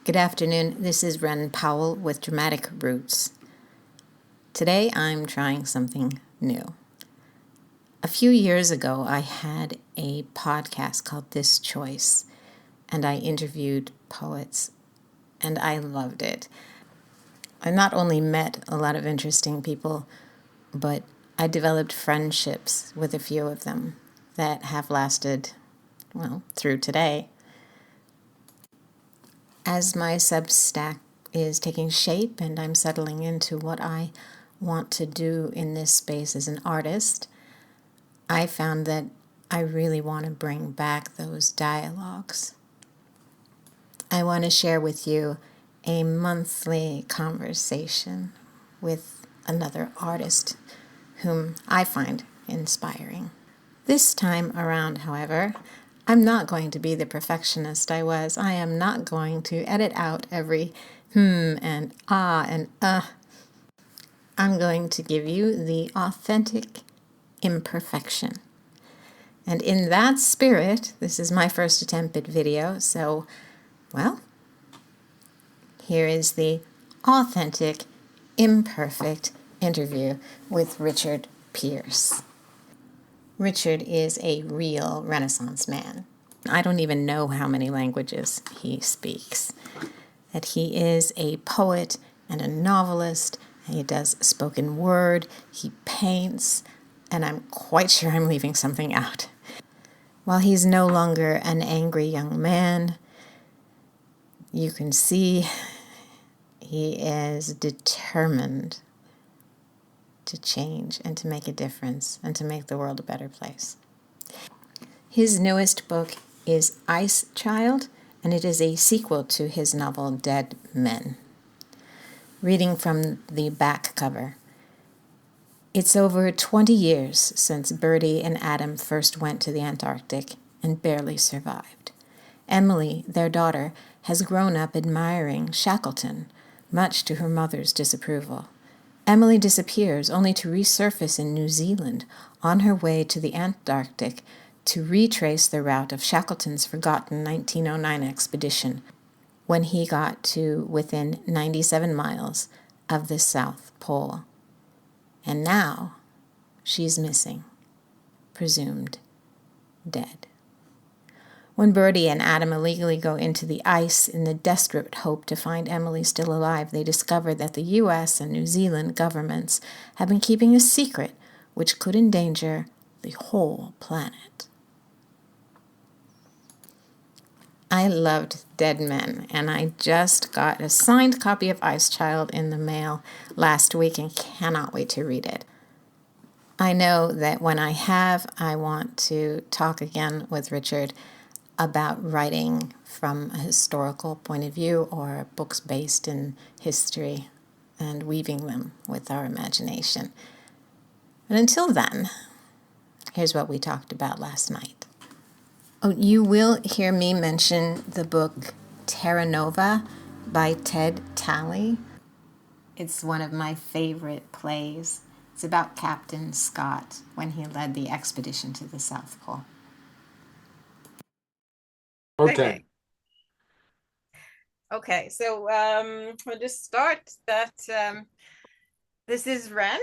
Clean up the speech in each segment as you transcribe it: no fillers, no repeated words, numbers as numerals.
Good afternoon. This is Ren Powell with Dramatic Roots. Today I'm trying something new. A few years ago, I had a podcast called This Choice, and I interviewed poets, and I loved it. I not only met a lot of interesting people, but I developed friendships with a few of them that have lasted, well, through today. As my Substack is taking shape and I'm settling into what I want to do in this space as an artist, I found that I really want to bring back those dialogues. I want to share with you a monthly conversation with another artist whom I find inspiring. This time around, however, I'm not going to be the perfectionist I was. I am not going to edit out every and ah and I'm going to give you the authentic imperfection. And in that spirit, this is my first attempt at video, so, well, here is the authentic, imperfect interview with Richard Pierce. Richard is a real Renaissance man. I don't even know how many languages he speaks. That he is a poet and a novelist. He does spoken word. He paints. And I'm quite sure I'm leaving something out. While he's no longer an angry young man, you can see he is determined to change and to make a difference and to make the world a better place. His newest book is Ice Child, and it is a sequel to his novel Dead Men. Reading from the back cover. It's over 20 years since Bertie and Adam first went to the Antarctic and barely survived. Emily, their daughter, has grown up admiring Shackleton, much to her mother's disapproval. Emily disappears only to resurface in New Zealand on her way to the Antarctic to retrace the route of Shackleton's forgotten 1909 expedition when he got to within 97 miles of the South Pole. And now she's missing, presumed dead. When Bertie and Adam illegally go into the ice in the desperate hope to find Emily still alive, they discover that the U.S. and New Zealand governments have been keeping a secret which could endanger the whole planet. I loved Dead Men, and I just got a signed copy of Ice Child in the mail last week and cannot wait to read it. I know that when I have, I want to talk again with Richard about writing from a historical point of view or books based in history and weaving them with our imagination. But until then, here's what we talked about last night. Oh, you will hear me mention the book Terra Nova by Ted Talley. It's one of my favorite plays. It's about Captain Scott when he led the expedition to the South Pole. Okay. Okay, so we'll just start that. This is Ren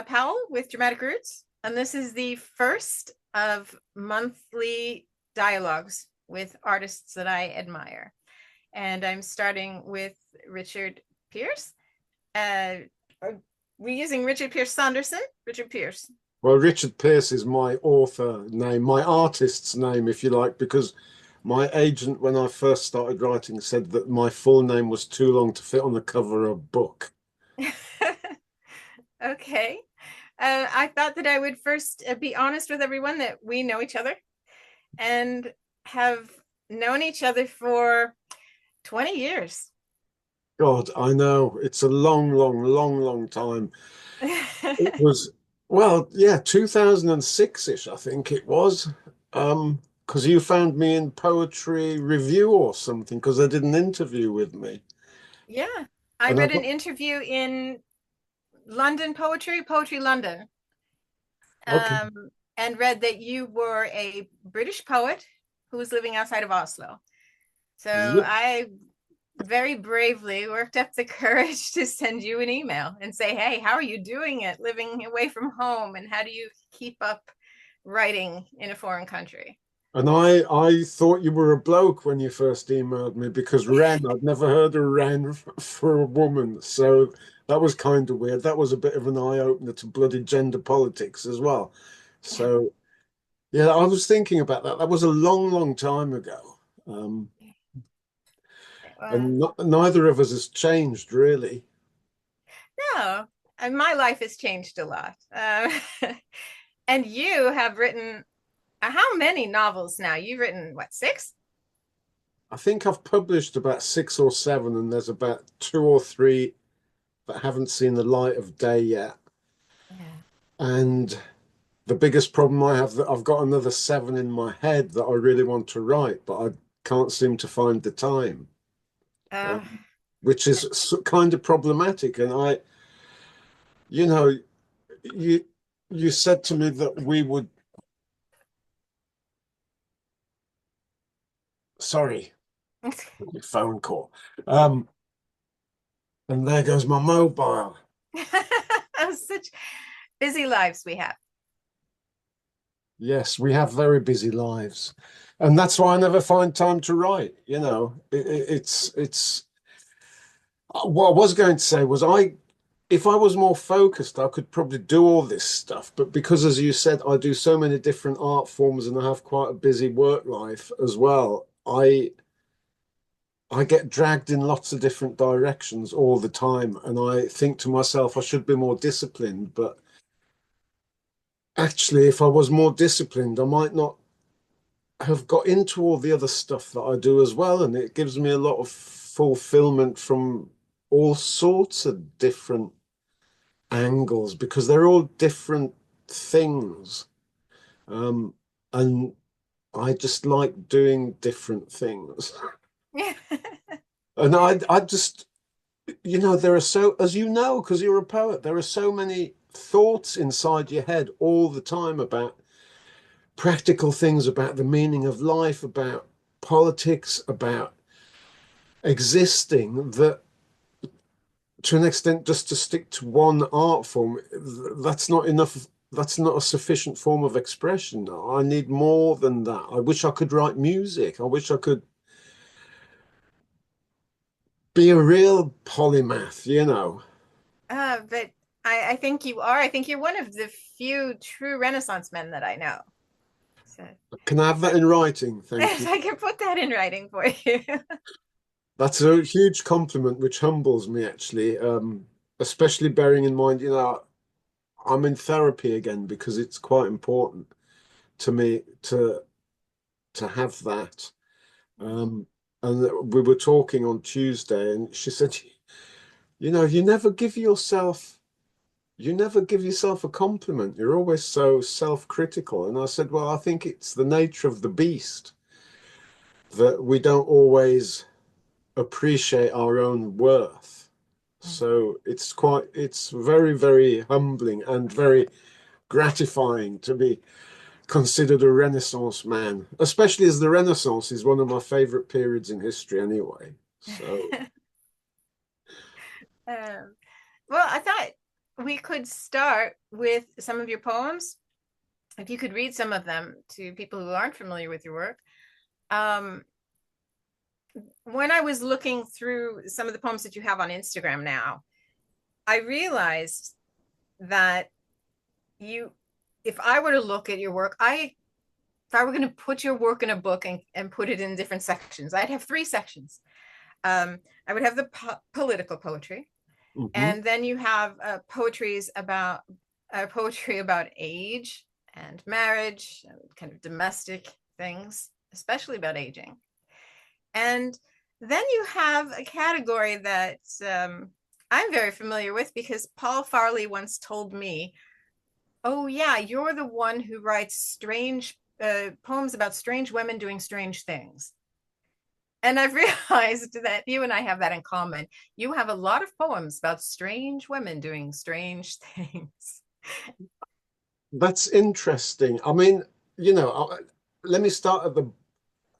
Powell with Dramatic Roots, and this is the first of monthly dialogues with artists that I admire. And I'm starting with Richard Pierce. Are we using Richard Pierce Saunderson? Richard Pierce. Well, Richard Pierce is my author name, my artist's name, if you like, because my agent, when I first started writing, said that my full name was too long to fit on the cover of a book. Okay. I thought that I would first be honest with everyone that we know each other and have known each other for 20 years. God, I know. It's a long, long, long, long time. It was, well, yeah, 2006-ish, I think it was. Because you found me in Poetry Review or something, because they did an interview with me. Yeah. I And I read an got, interview in London Poetry London, okay. and read that you were a British poet who was living outside of Oslo. So Yep. I very bravely worked up the courage to send you an email and say, hey, how are you doing it living away from home? And how do you keep up writing in a foreign country? And I thought you were a bloke when you first emailed me because Ren, I'd never heard of Ren for a woman. So that was kind of weird. That was a bit of an eye opener to bloody gender politics as well. So yeah, I was thinking about that. That was a long, long time ago. Um, Well, and neither of us has changed really. no, and my life has changed a lot. And you have written how many novels now? You've written what, six? I think I've published about 6 or 7, and there's about 2 or 3 that haven't seen the light of day yet. Yeah. And the biggest problem I have that I've got another 7 in my head that I really want to write, but I can't seem to find the time, Uh, um, which is kind of problematic. And you know, you you said to me that we would. Sorry, phone call. Um, and there goes my mobile. such busy lives we have. Yes, we have very busy lives, and that's why I never find time to write. It's what I was going to say was if I was more focused, I could probably do all this stuff. But because, as you said, I do so many different art forms and I have quite a busy work life as well, I get dragged in lots of different directions all the time. And I think to myself, I should be more disciplined. But actually, if I was more disciplined, I might not have got into all the other stuff that I do as well. And it gives me a lot of fulfillment from all sorts of different angles because they're all different things. Um, and I just like doing different things. And I just, there are so, as you know, because you're a poet, there are so many thoughts inside your head all the time about practical things, about the meaning of life, about politics, about existing, that to an extent, just to stick to one art form, that's not enough. That's not a sufficient form of expression. I need more than that. I wish I could write music. I wish I could be a real polymath. But I think you are. I think you're one of the few true Renaissance men that I know. So Can I have that in writing? Thank if you. I can put that in writing for you. That's a huge compliment, which humbles me actually, especially bearing in mind, I'm in therapy again because it's quite important to me to have that. Um, and we were talking on Tuesday, and she said, you never give yourself a compliment. You're always so self-critical. And I said, well, I think it's the nature of the beast that we don't always appreciate our own worth. So it's very, very humbling and very gratifying to be considered a Renaissance man, especially as the Renaissance is one of my favorite periods in history anyway. So um, well, I thought we could start with some of your poems. If you could read some of them to people who aren't familiar with your work. Um, when I was looking through some of the poems that you have on Instagram now, I realized that you, if I were to look at your work, if I were going to put your work in a book and put it in different sections, I'd have 3 sections. I would have the political poetry, mhm. and then you have poetry about age and marriage, and kind of domestic things, especially about aging. And then you have a category that I'm very familiar with because Paul Farley once told me, oh, yeah, you're the one who writes strange poems about strange women doing strange things. And I've realized that you and I have that in common. You have a lot of poems about strange women doing strange things. That's interesting. I mean, let me start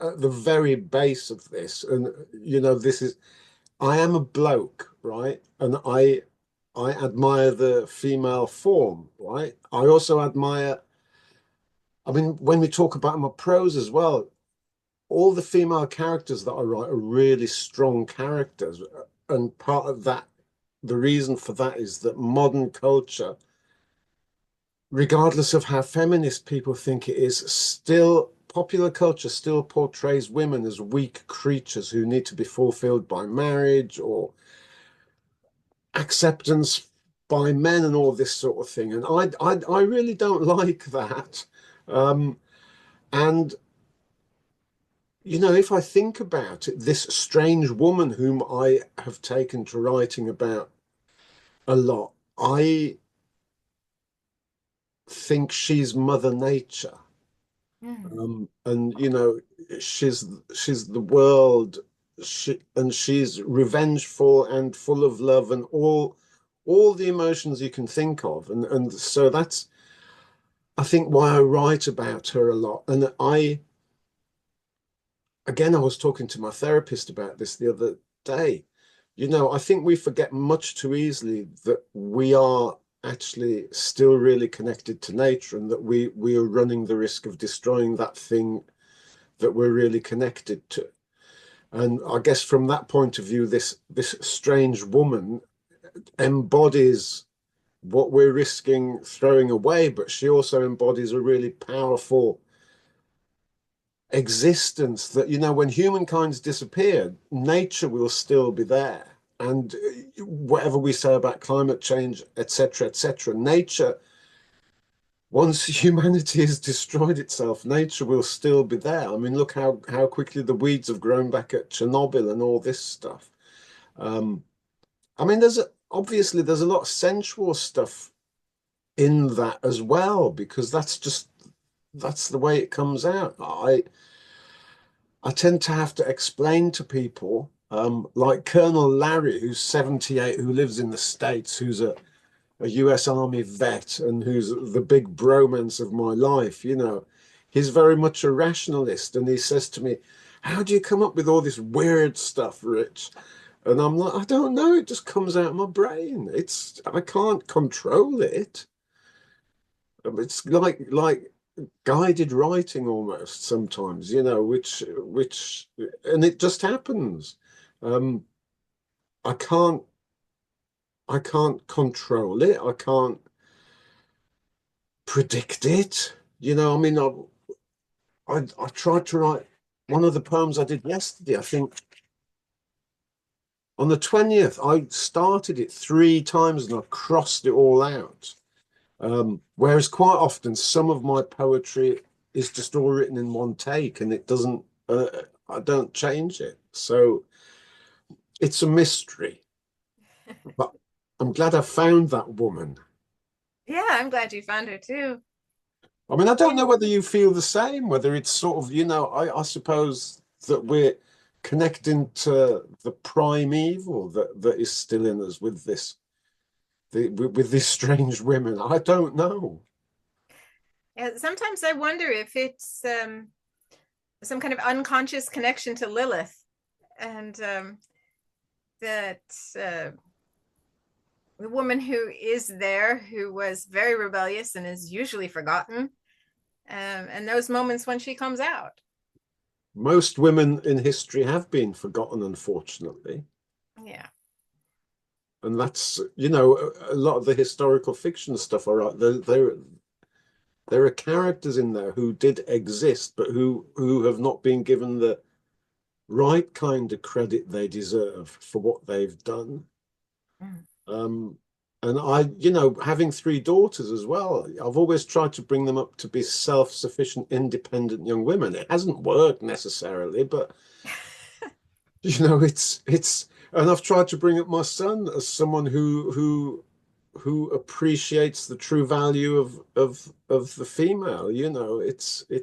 at the very base of this, and this is, I am a bloke, right? And I admire the female form, right? I also admire, I mean, when we talk about my prose as well, all the female characters that I write are really strong characters. And part of that, the reason for that is that modern culture, regardless of how feminist people think it is, still popular culture still portrays women as weak creatures who need to be fulfilled by marriage or acceptance by men and all this sort of thing. And I really don't like that. Um, and if I think about it, this strange woman whom I have taken to writing about a lot, I think she's Mother Nature. Mm. And she's the world, and she's revengeful and full of love and all the emotions you can think of. And so that's, I think, why I write about her a lot. And I was talking to my therapist about this the other day. I think we forget much too easily that we are actually still really connected to nature, and that we are running the risk of destroying that thing that we're really connected to. And I guess from that point of view, this strange woman embodies what we're risking throwing away, but she also embodies a really powerful existence that, when humankind's disappeared, nature will still be there. And whatever we say about climate change, etc., nature, once humanity has destroyed itself, nature will still be there. I mean, look how quickly the weeds have grown back at Chernobyl and all this stuff. Um, I mean, obviously there's a lot of sensual stuff in that as well, because that's the way it comes out. I tend to have to explain to people, like Colonel Larry, who's 78, who lives in the States, who's a US Army vet and who's the big bromance of my life. He's very much a rationalist, and he says to me, "How do you come up with all this weird stuff, Rich?" And I'm like, "I don't know, it just comes out of my brain. I can't control it. It's like guided writing almost sometimes, which and it just happens. Um, I can't I can't control it. I can't predict it. I mean, I tried to write one of the poems I did yesterday. I think on the 20th, I started it 3 times and I crossed it all out. Whereas quite often, some of my poetry is just all written in one take, and it doesn't. I don't change it, so it's a mystery. But I'm glad I found that woman. Yeah, I'm glad you found her too. I mean, I don't know And whether you feel the same, whether it's sort of, I suppose that we're connecting to the prime evil that is still in us with with these strange women. I don't know. sometimes I wonder if it's some kind of unconscious connection to Lilith, and that the woman who is there, who was very rebellious and is usually forgotten, and those moments when she comes out. Most women in history have been forgotten, unfortunately. Yeah. And that's, a lot of the historical fiction stuff, all right, there are characters in there who did exist, but who have not been given the right kind of credit they deserve for what they've done. Mm. Um, and having 3 daughters as well, I've always tried to bring them up to be self-sufficient, independent young women. It hasn't worked necessarily, but and I've tried to bring up my son as someone who appreciates the true value of the female. It's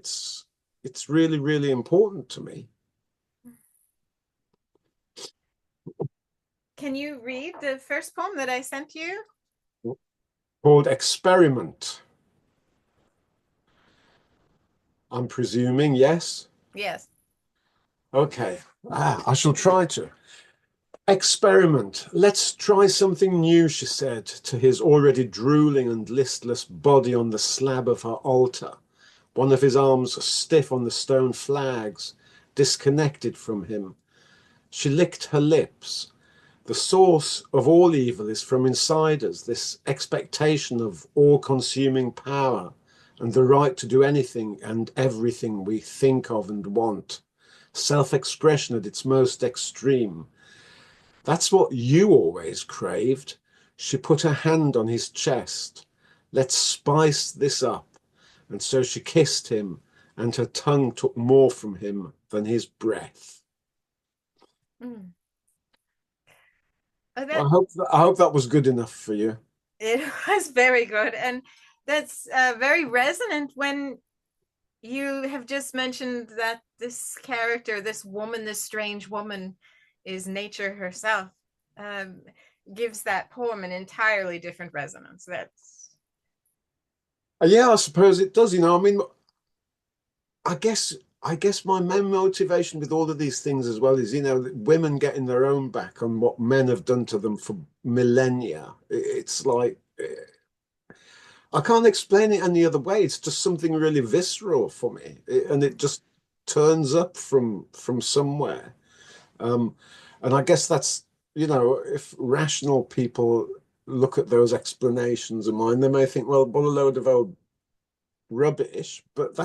really, really important to me. Can you read the first poem that I sent you? Called Experiment, I'm presuming, yes. Yes. Okay. I shall try to. Experiment. Let's try something new, she said to his already drooling and listless body on the slab of her altar, one of his arms stiff on the stone flags, disconnected from him. She licked her lips. The source of all evil is from inside us, this expectation of all-consuming power and the right to do anything and everything we think of and want. Self-expression at its most extreme. That's what you always craved. She put her hand on his chest. Let's spice this up. And so she kissed him, and her tongue took more from him than his breath. Mm. I hope that was good enough for you. It was very good. And that's very resonant when you have just mentioned that this character, this woman, this strange woman, is nature herself. Um, Gives that poem an entirely different resonance. That's Yeah, I suppose it does. I mean, I guess my main motivation with all of these things as well is, women getting their own back on what men have done to them for millennia. It's like I can't explain it any other way. It's just something really visceral for me, and it just turns up from somewhere. Um, and I guess that's, if rational people look at those explanations of mine, they may think, well, what a load of old rubbish. But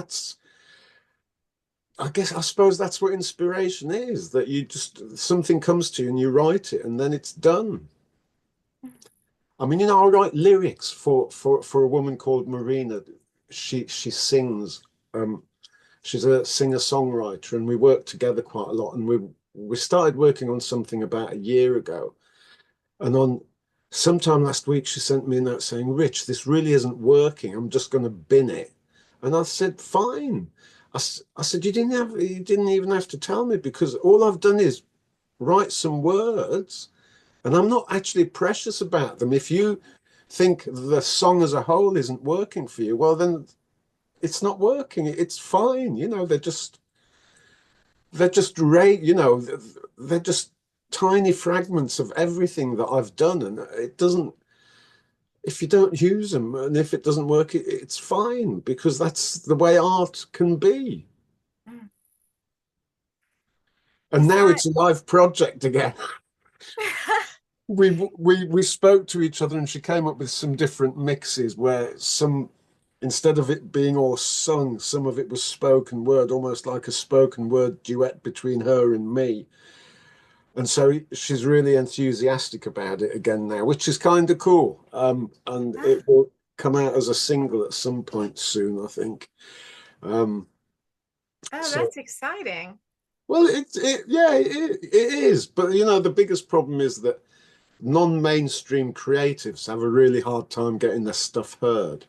I suppose that's what inspiration is, that you just, something comes to you and you write it and then it's done. I mean, I write lyrics for a woman called Marina. She sings. Um, she's a singer-songwriter, and we work together quite a lot. And we started working on something about a year ago. And on sometime last week, she sent me a note saying, "Rich, this really isn't working. I'm just going to bin it." And I said, "Fine." I said, you didn't even have to tell me, because all I've done is write some words, and I'm not actually precious about them. If you think the song as a whole isn't working for you, well, then it's not working. It's fine. They're just they're just tiny fragments of everything that I've done, and it doesn't. If you don't use them, and if it doesn't work, it's fine, because that's the way art can be. And is now that it's a live project again. We spoke to each other, and she came up with some different mixes where instead of it being all sung, some of it was spoken word, almost like a spoken word duet between her and me. And so she's really enthusiastic about it again now, which is kind of cool. And it will come out as a single at some point soon, I think. Um, oh, so, that's exciting. well, yeah, it is. But the biggest problem is that non-mainstream creatives have a really hard time getting their stuff heard.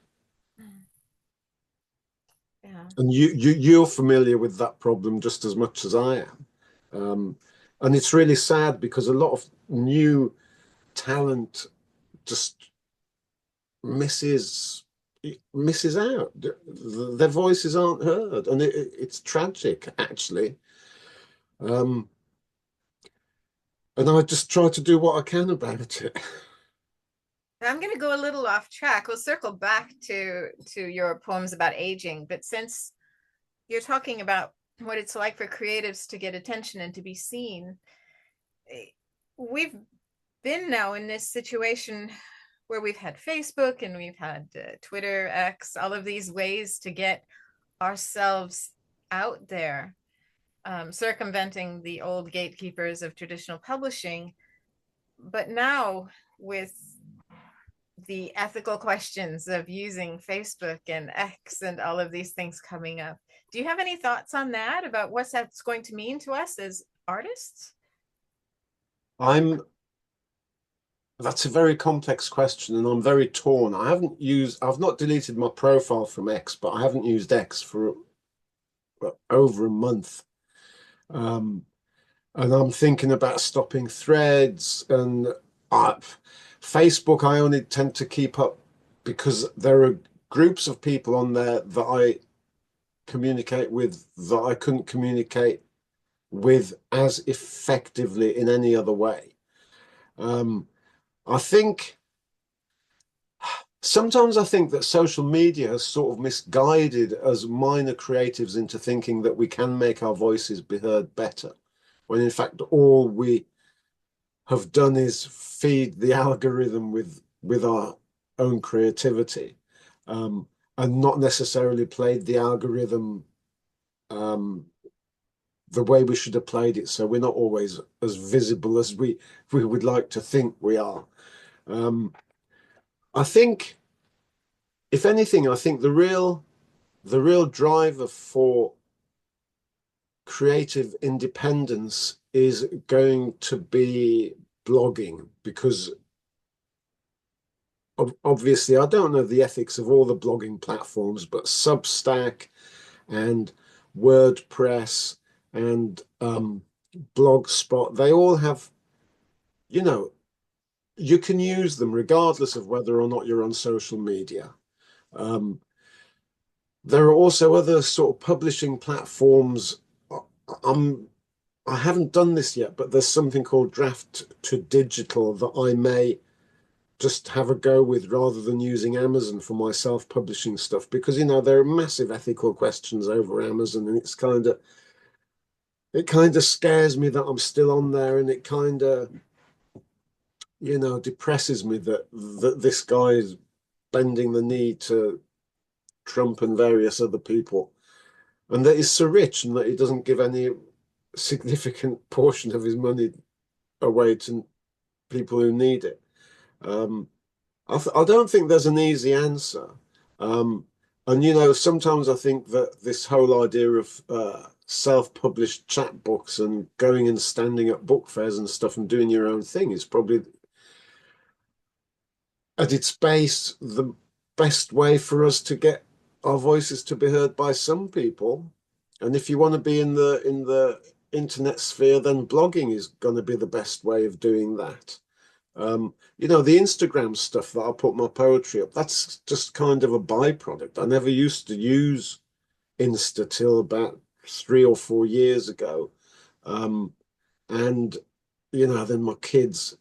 Yeah. And you're familiar with that problem just as much as I am. And it's really sad, because a lot of new talent just misses misses out. Their voices aren't heard, and it's tragic, actually. Um, and I just try to do what I can about it. I'm going to go a little off track. We'll circle back to your poems about aging, but since you're talking about what it's like for creatives to get attention and to be seen, we've been now in this situation where we've had Facebook and we've had Twitter, X, all of these ways to get ourselves out there, circumventing the old gatekeepers of traditional publishing. But now, with the ethical questions of using Facebook and X and all of these things coming up, do you have any thoughts on that, about what that's going to mean to us as artists? I'm That's a very complex question, and I'm very torn. I've not deleted my profile from X, but I haven't used X for over a month. Um, and I'm thinking about stopping Threads, and I, Facebook. I only tend to keep up because there are groups of people on there that I communicate with that I couldn't communicate with as effectively in any other way. I think sometimes I think that social media has sort of misguided us minor creatives into thinking that we can make our voices be heard better, when in fact all we have done is feed the algorithm with our own creativity, um, and not necessarily played the algorithm um, the way we should have played it. So we're not always as visible as we would like to think we are. I think, if anything, I think the real driver for creative independence is going to be blogging, because obviously I don't know the ethics of all the blogging platforms, but Substack and WordPress and Blogspot, they all have, you know, you can use them regardless of whether or not you're on social media. Um, there are also other sort of publishing platforms. I'm I haven't done this yet, but there's something called Draft to Digital that I may just have a go with rather than using Amazon for my self-publishing stuff, because there are massive ethical questions over Amazon, and it kind of scares me that I'm still on there, and it kind of depresses me that this guy is bending the knee to Trump and various other people, and that he's so rich and that he doesn't give any significant portion of his money away to people who need it. Um, I don't think there's an easy answer. Um, and sometimes I think that this whole idea of self-published chapbooks and going and standing at book fairs and stuff and doing your own thing is probably at its base the best way for us to get our voices to be heard by some people. And if you want to be in the internet sphere, then blogging is going to be the best way of doing that. The Instagram stuff that I put my poetry up, that's just kind of a byproduct. I never used to use Insta till about 3 or 4 years ago. Um, and, then my kids,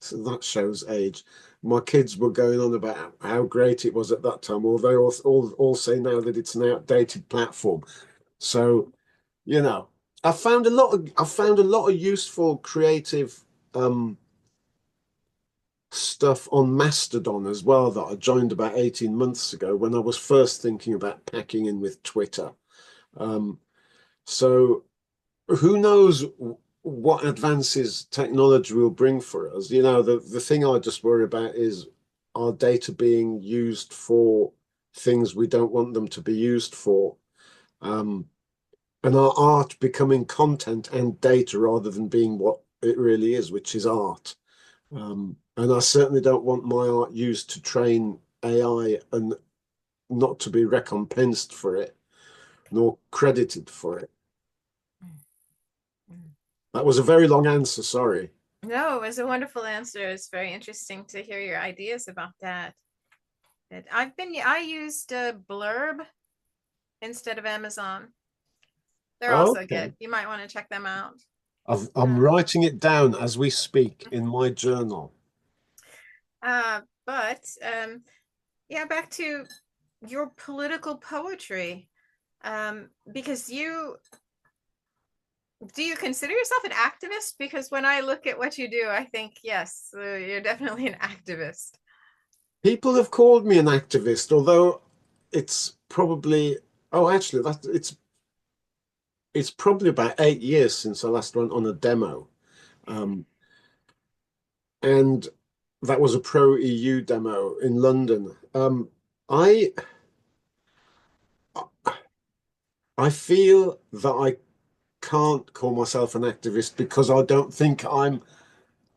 so that shows age. My kids were going on about how great it was at that time, although all say now that it's an outdated platform. So, you know, I found a lot of useful creative stuff on Mastodon as well that I joined about 18 months ago when I was first thinking about packing in with Twitter. Um, so who knows what advances technology will bring for us? The thing I just worry about is our data being used for things we don't want them to be used for. Um, and our art becoming content and data rather than being what it really is, which is art. And I certainly don't want my art used to train AI and not to be recompensed for it, nor credited for it. That was a very long answer, sorry. No, it was a wonderful answer. It's very interesting to hear your ideas about that. I used Blurb instead of Amazon. They're also Okay. good. You might want to check them out. I'm Uh, writing it down as we speak in my journal. but yeah, back to your political poetry. Because do you consider yourself an activist? Because when I look at what you do, I think, yes, you're definitely an activist. People have called me an activist, although it's probably, oh, actually, it's probably about 8 years since I last went on a demo. Um, and that was a pro EU demo in London. I I feel that I can't call myself an activist because I don't think I'm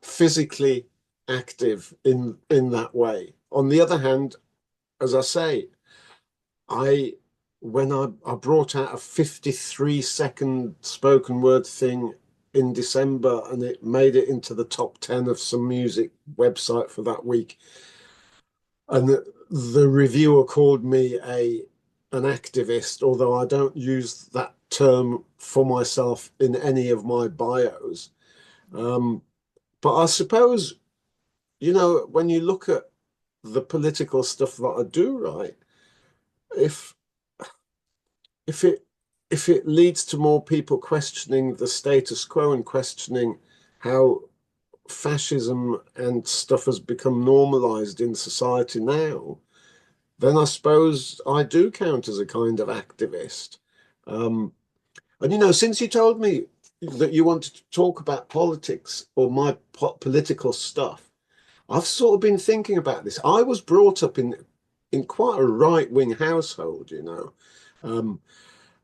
physically active in that way. On the other hand, as I say, I when I brought out a 53-second spoken word thing in December and it made it into the top 10 of some music website for that week. And the reviewer called me an activist, although I don't use that term for myself in any of my bios. But I suppose, when you look at the political stuff that I do write, if if it if it leads to more people questioning the status quo and questioning how fascism and stuff has become normalized in society now, then I suppose I do count as a kind of activist. Um, and since you told me that you wanted to talk about politics or my political stuff, I've sort of been thinking about this. I was brought up in quite a right-wing household. Um,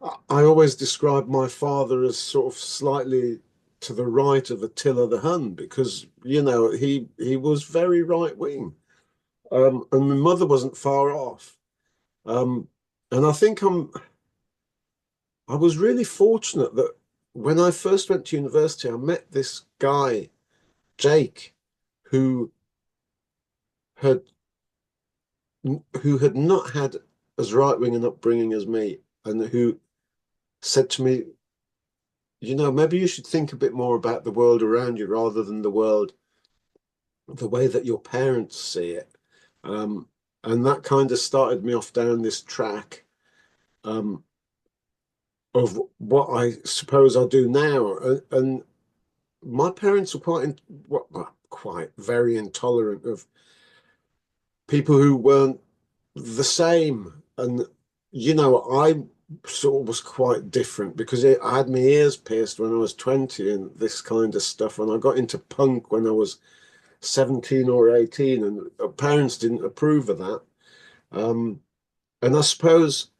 I always describe my father as sort of slightly to the right of Attila the Hun because, he was very right-wing. And my mother wasn't far off. Um, and I was really fortunate that when I first went to university, I met this guy, Jake, who had who had not had as right-wing an upbringing as me, and who said to me, maybe you should think a bit more about the world around you rather than the world the way that your parents see it. And that kind of started me off down this track um, of what I suppose I do now. And my parents were quite very intolerant of people who weren't the same. And, I sort of was quite different because I had my ears pierced when I was 20 and this kind of stuff. And I got into punk when I was 17 or 18, and parents didn't approve of that. Um, and I suppose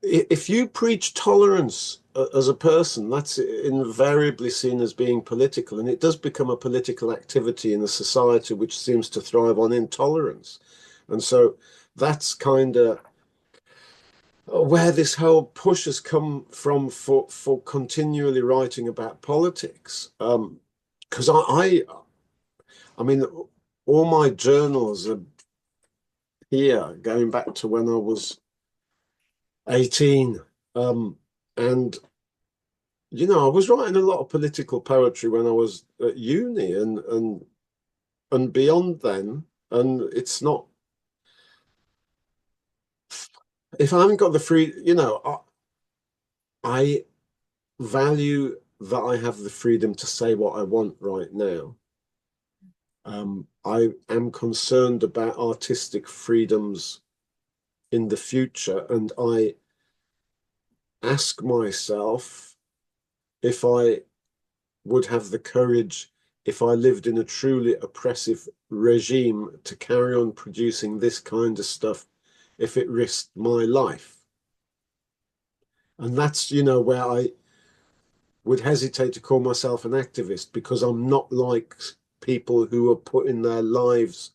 if you preach tolerance as a person, that's invariably seen as being political, and it does become a political activity in a society which seems to thrive on intolerance. And so that's kind of where this whole push has come from for continually writing about politics. Because I mean, all my journals are here going back to when I was 18. And I was writing a lot of political poetry when I was at uni and beyond then. And it's not, if I haven't got the free, I value that I have the freedom to say what I want right now. I am concerned about artistic freedoms in the future, and I ask myself if I would have the courage, if I lived in a truly oppressive regime, to carry on producing this kind of stuff if it risked my life. And that's, where I would hesitate to call myself an activist because I'm not like people who are putting their lives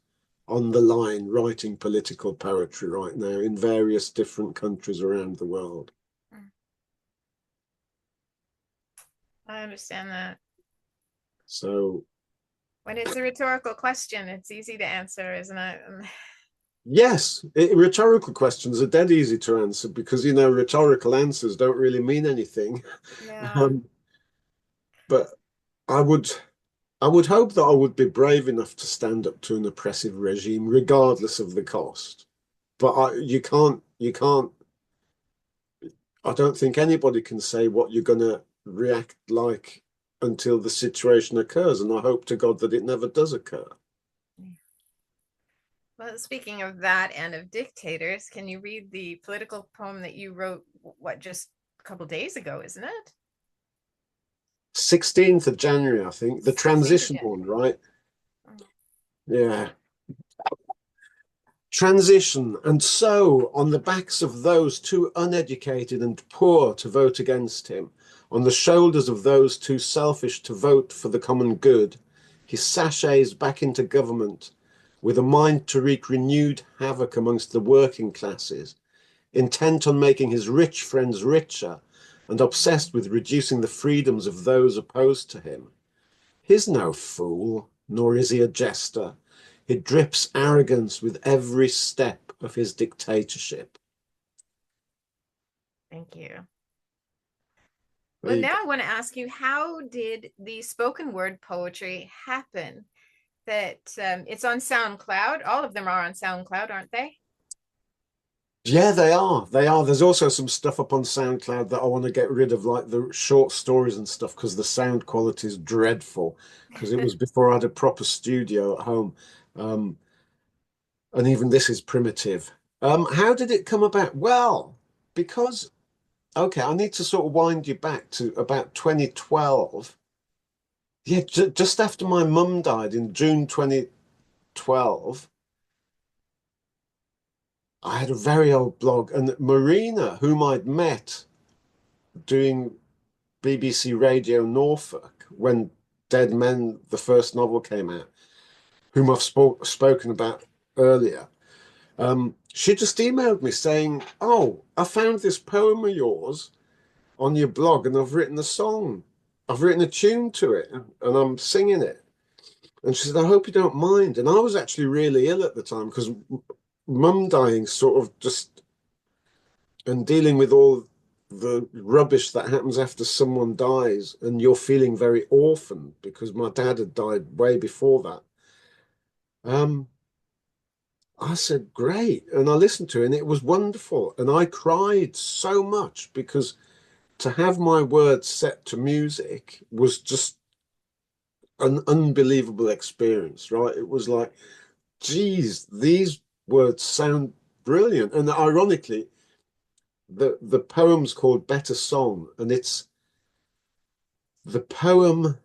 on the line writing political poetry right now in various different countries around the world. I understand that. So When it's a rhetorical question, it's easy to answer, isn't it? yes, rhetorical questions are dead easy to answer because, rhetorical answers don't really mean anything. Yeah. But I would I would hope that I would be brave enough to stand up to an oppressive regime, regardless of the cost. But you can't, I don't think anybody can say what you're going to react like until the situation occurs. And I hope to God that it never does occur. Well, speaking of that and of dictators, can you read the political poem that you wrote, just a couple days ago, isn't it? 16th of January, I think, the 16th of transition January. one, right? Yeah. Transition. And so, on the backs of those too uneducated and poor to vote against him, on the shoulders of those too selfish to vote for the common good, he sachets back into government with a mind to wreak renewed havoc amongst the working classes, intent on making his rich friends richer and obsessed with reducing the freedoms of those opposed to him. He's no fool, nor is he a jester. He drips arrogance with every step of his dictatorship. Thank you. There But you go. now I want to ask you, how did the spoken word poetry happen? That it's on SoundCloud. All of them are on SoundCloud, aren't they? Yeah, they are. They are. There's also some stuff up on SoundCloud that I want to get rid of, like the short stories and stuff, because the sound quality is dreadful. Because it was before I had a proper studio at home. Um, and even this is primitive. How did it come about? Well, because, okay, I need to sort of wind you back to about 2012. Yeah, just after my mum died in June 2012, I had a very old blog, and Marina, whom I'd met doing BBC Radio Norfolk when Dead Men, the first novel, came out, whom I've spoken about earlier, she just emailed me saying, "Oh, I found this poem of yours on your blog and I've written a song. I've written a tune to it and I'm singing it." And she said, "I hope you don't mind." And I was actually really ill at the time because mum dying sort of just, and dealing with all the rubbish that happens after someone dies and you're feeling very orphaned because my dad had died way before that. Um, I said, "Great." And I listened to it and it was wonderful. And I cried so much because to have my words set to music was just an unbelievable experience, right? It was like, geez, these words sound brilliant. And ironically, the poem's called Better Song, and it's the poem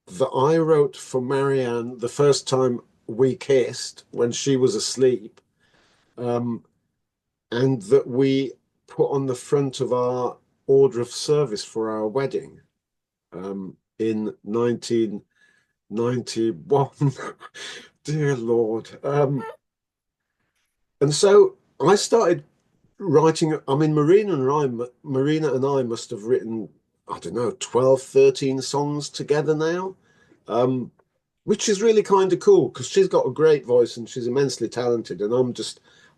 that I wrote for Marianne the first time we kissed when she was asleep, um, and that we put on the front of our order of service for our wedding in 1991. Dear Lord. And so I started writing. I mean, Marina and I must have written, I don't know, 12, 13 songs together now, um, which is really kind of cool because she's got a great voice and she's immensely talented. And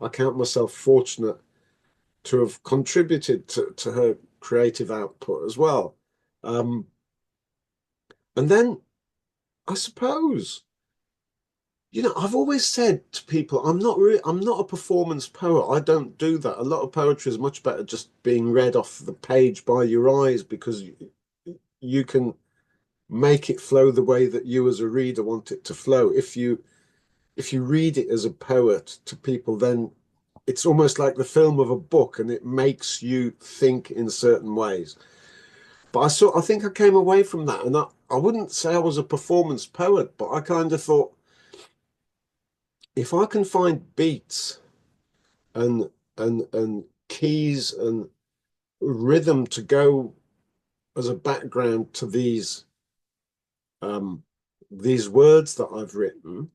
I count myself fortunate to have contributed to her creative output as well. Um, and then I suppose, I've always said to people, I'm not a performance poet. I don't do that. A lot of poetry is much better just being read off the page by your eyes because you can make it flow the way that you as a reader want it to flow. If you read it as a poet to people, then it's almost like the film of a book and it makes you think in certain ways. But I think I came away from that and I wouldn't say I was a performance poet, but I kind of thought, if I can find beats and and keys and rhythm to go as a background to um these words that I've written,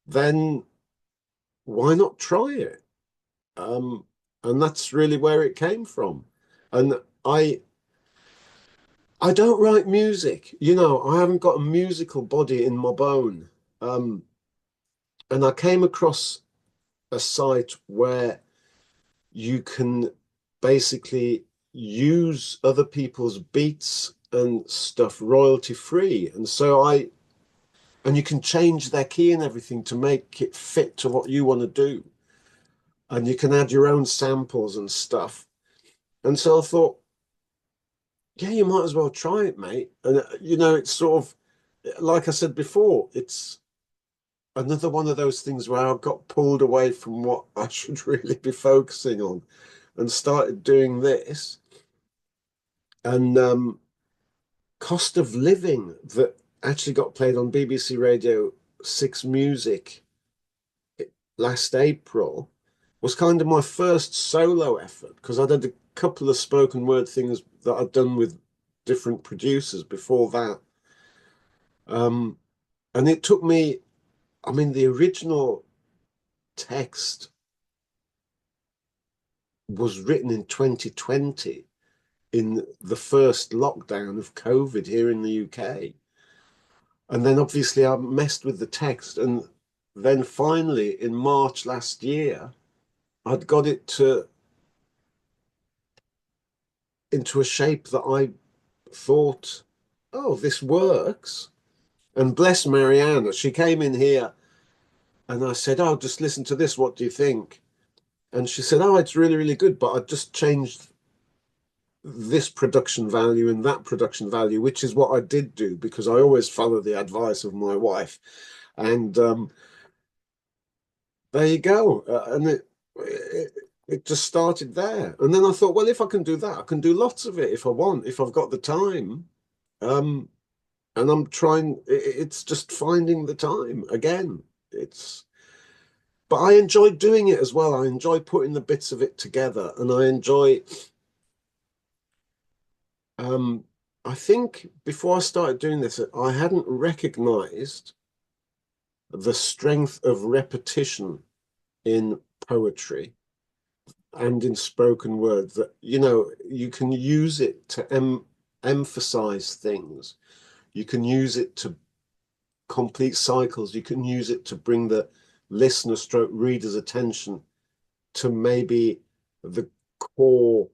then why not try it? Um, and that's really where it came from. And I don't write music, I haven't got a musical body in my bone. Um, and I came across a site where you can basically use other people's beats and stuff royalty free. And you can change their key and everything to make it fit to what you want to do. And you can add your own samples and stuff. And so I thought, yeah, you might as well try it, mate. And, it's sort of, like I said before, it's another one of those things where I got pulled away from what I should really be focusing on and started doing this. And Cost of Living, that actually got played on BBC Radio 6 Music last April, was kind of my first solo effort because I'd had a couple of spoken word things that I'd done with different producers before that. Um, and it took me, I mean, the original text was written in 2020 in the first lockdown of COVID here in the UK. And then obviously I messed with the text. And then finally in March last year, I'd got it into a shape that I thought, oh, this works. And bless Marianne, she came in here and I said, oh, just listen to this. What do you think? And she said, oh, it's really, really good. But I just changed this production value and that production value, which is what I did do because I always follow the advice of my wife. And there you go. It just started there. And then I thought, well, if I can do that, I can do lots of it if I want, if I've got the time. Um, and I'm trying, it's just finding the time again. But I enjoy doing it as well. I enjoy putting the bits of it together and I enjoy, um, I think before I started doing this, I hadn't recognized the strength of repetition in poetry and in spoken word that, you can use it to emphasize things. You can use it to complete cycles. You can use it to bring the listener stroke reader's attention to maybe the core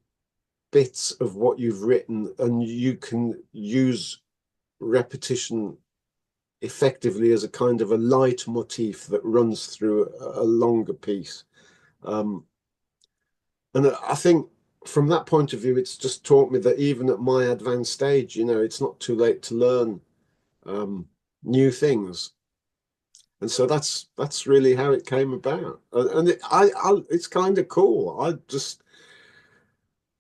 bits of what you've written, and you can use repetition effectively as a kind of a leitmotif that runs through a longer piece. And I think from that point of view, it's just taught me that even at my advanced stage, it's not too late to learn new things. And so that's really how it came about. And it's kind of cool.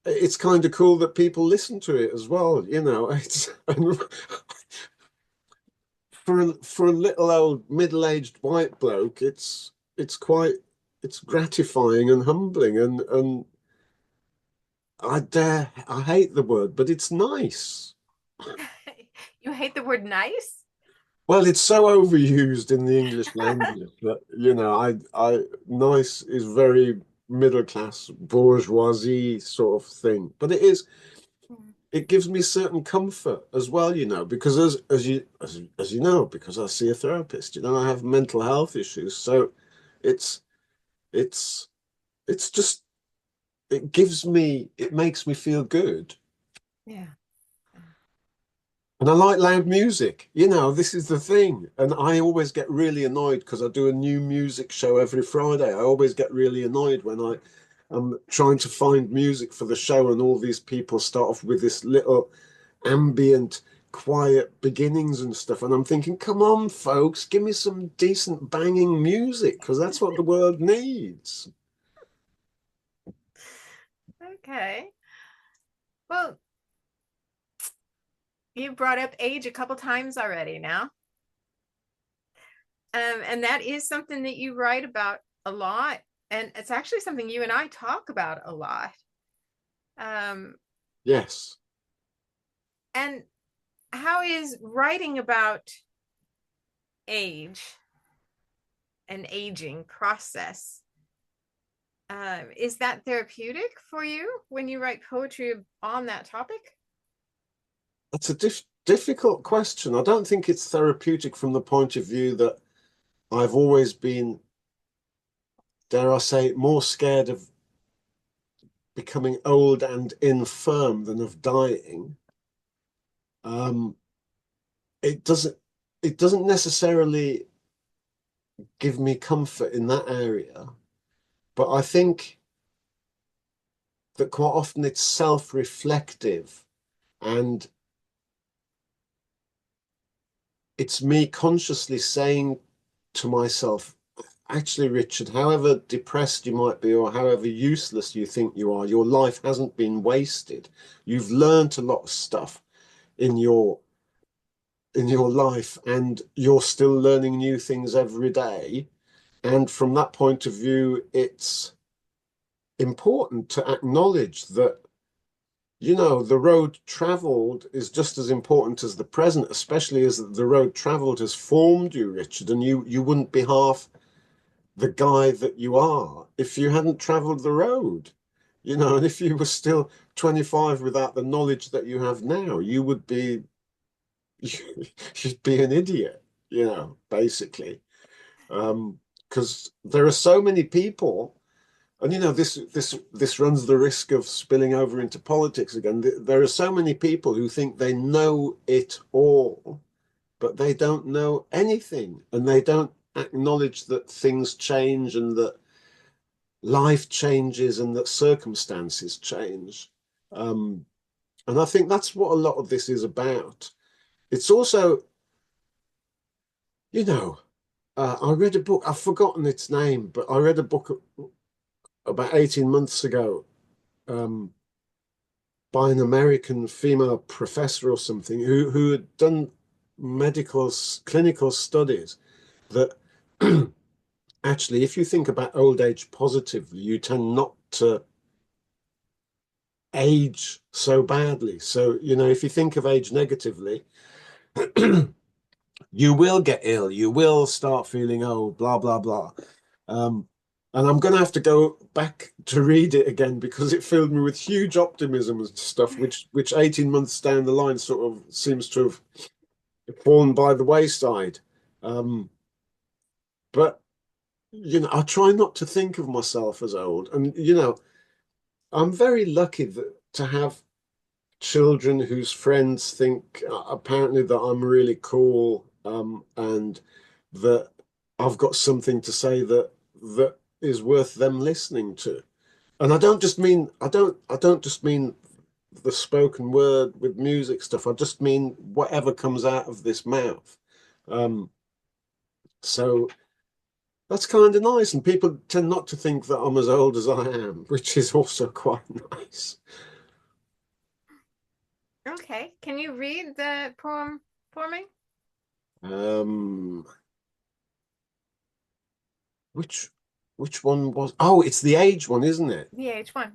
It's kind of cool that people listen to it as well. It's for a little old middle-aged white bloke, it's gratifying and humbling and I hate the word, but it's nice. You hate the word nice? Well, it's so overused in the English language that, nice is very middle class bourgeoisie sort of thing. But it gives me certain comfort as well, because as you know, because I see a therapist, I have mental health issues. So it's it's it's just it makes me feel good. Yeah. And I like loud music. This is the thing. And I always get really annoyed because I do a new music show every Friday. I always get really annoyed when I am trying to find music for the show and all these people start off with this little ambient, quiet beginnings and stuff. And I'm thinking, come on, folks, give me some decent banging music because that's what the world needs. Okay. Well, you brought up age a couple times already now. And that is something that you write about a lot. And it's actually something you and I talk about a lot. Yes. And how is writing about age and aging process, is that therapeutic for you when you write poetry on that topic? That's a difficult question. I don't think it's therapeutic from the point of view that I've always been, dare I say, more scared of becoming old and infirm than of dying. Um, it doesn't necessarily give me comfort in that area, but I think that quite often it's self-reflective and it's me consciously saying to myself, actually, Richard, however depressed you might be or however useless you think you are, your life hasn't been wasted. You've learned a lot of stuff in your life and you're still learning new things every day. And from that point of view, it's important to acknowledge that, the road traveled is just as important as the present, especially as the road traveled has formed you, Richard, and you wouldn't be half the guy that you are if you hadn't traveled the road, and if you were still 25 without the knowledge that you have now, you'd be an idiot, basically. Because there are so many people And this runs the risk of spilling over into politics again. There are so many people who think they know it all, but they don't know anything, and they don't acknowledge that things change and that life changes and that circumstances change. Um, and I think that's what a lot of this is about. It's also, you know, I read a book, I've forgotten its name, but I read a book about 18 months ago, um, by an American female professor or something who had done clinical studies that actually, if you think about old age positively, you tend not to age so badly. So, if you think of age negatively, you will get ill, you will start feeling old, blah, blah, blah. Um, and I'm going to have to go back to read it again because it filled me with huge optimism and stuff, which 18 months down the line sort of seems to have fallen by the wayside. Um, but, I try not to think of myself as old. And, I'm very lucky to have children whose friends think apparently that I'm really cool, and that I've got something to say that is worth them listening to. And I don't just mean the spoken word with music stuff. I just mean whatever comes out of this mouth. Um, so that's kind of nice, and people tend not to think that I'm as old as I am, which is also quite nice. Okay. Can you read the poem for me? Um, which which one was? Oh, it's the age one, isn't it? The age one.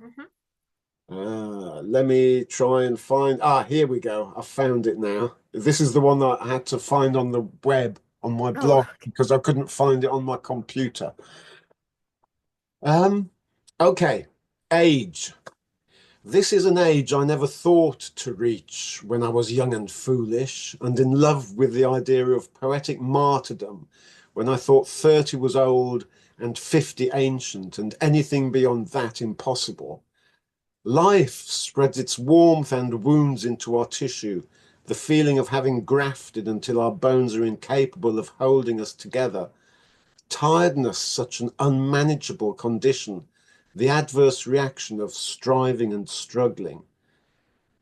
Let me try and find. Here we go. I found it now. This is the one that I had to find on the web on my Oh, blog because I couldn't find it on my computer. Um, okay. Age. This is an age I never thought to reach when I was young and foolish and in love with the idea of poetic martyrdom, when I thought 30 was old and 50 ancient and anything beyond that impossible. Life spreads its warmth and wounds into our tissue, the feeling of having grafted until our bones are incapable of holding us together. Tiredness, such an unmanageable condition, the adverse reaction of striving and struggling.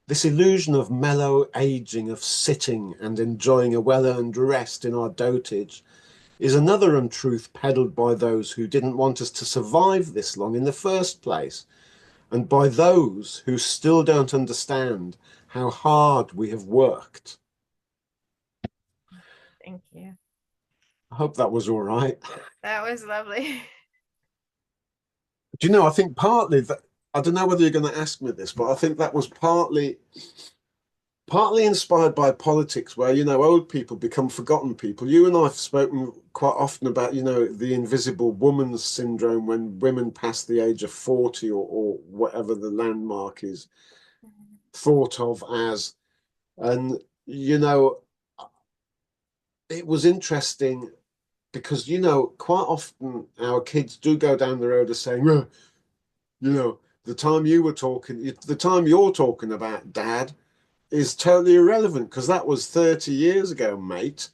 This illusion of mellow aging, of sitting and enjoying a well-earned rest in our dotage, is another untruth peddled by those who didn't want us to survive this long in the first place, and by those who still don't understand how hard we have worked. thank you. I hope that was all right. That was lovely. Do you know, I think partly that, I don't know whether you're going to ask me this, but I think that was partly inspired by politics where, old people become forgotten people. You and I have spoken quite often about, the invisible woman syndrome when women pass the age of 40 or whatever the landmark is thought of as. And, it was interesting because, quite often our kids do go down the road of saying, well, the time you're talking about, Dad, is totally irrelevant because that was 30 years ago, mate.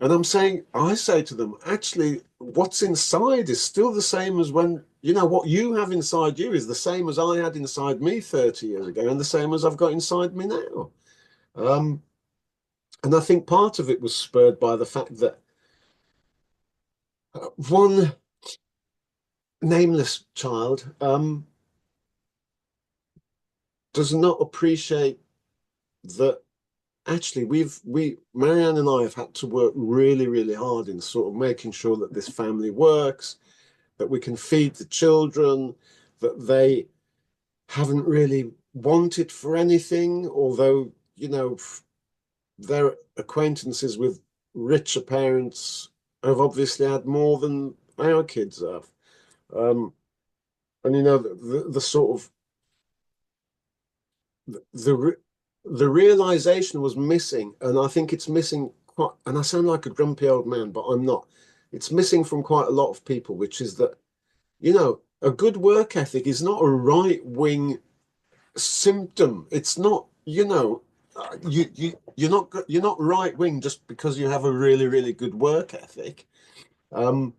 And I say to them, actually, what's inside is still the same as when, what you have inside you is the same as I had inside me 30 years ago and the same as I've got inside me now. And I think part of it was spurred by the fact that one nameless child does not appreciate that actually Marianne and I have had to work really, really hard in sort of making sure that this family works, that we can feed the children, that they haven't really wanted for anything, although, their acquaintances with richer parents have obviously had more than our kids have. Um, and the sort of the the realization was missing, and I think it's missing quite. And I sound like a grumpy old man, but I'm not. It's missing from quite a lot of people, which is that a good work ethic is not a right-wing symptom. It's not, you're not right-wing just because you have a really, really good work ethic. Um,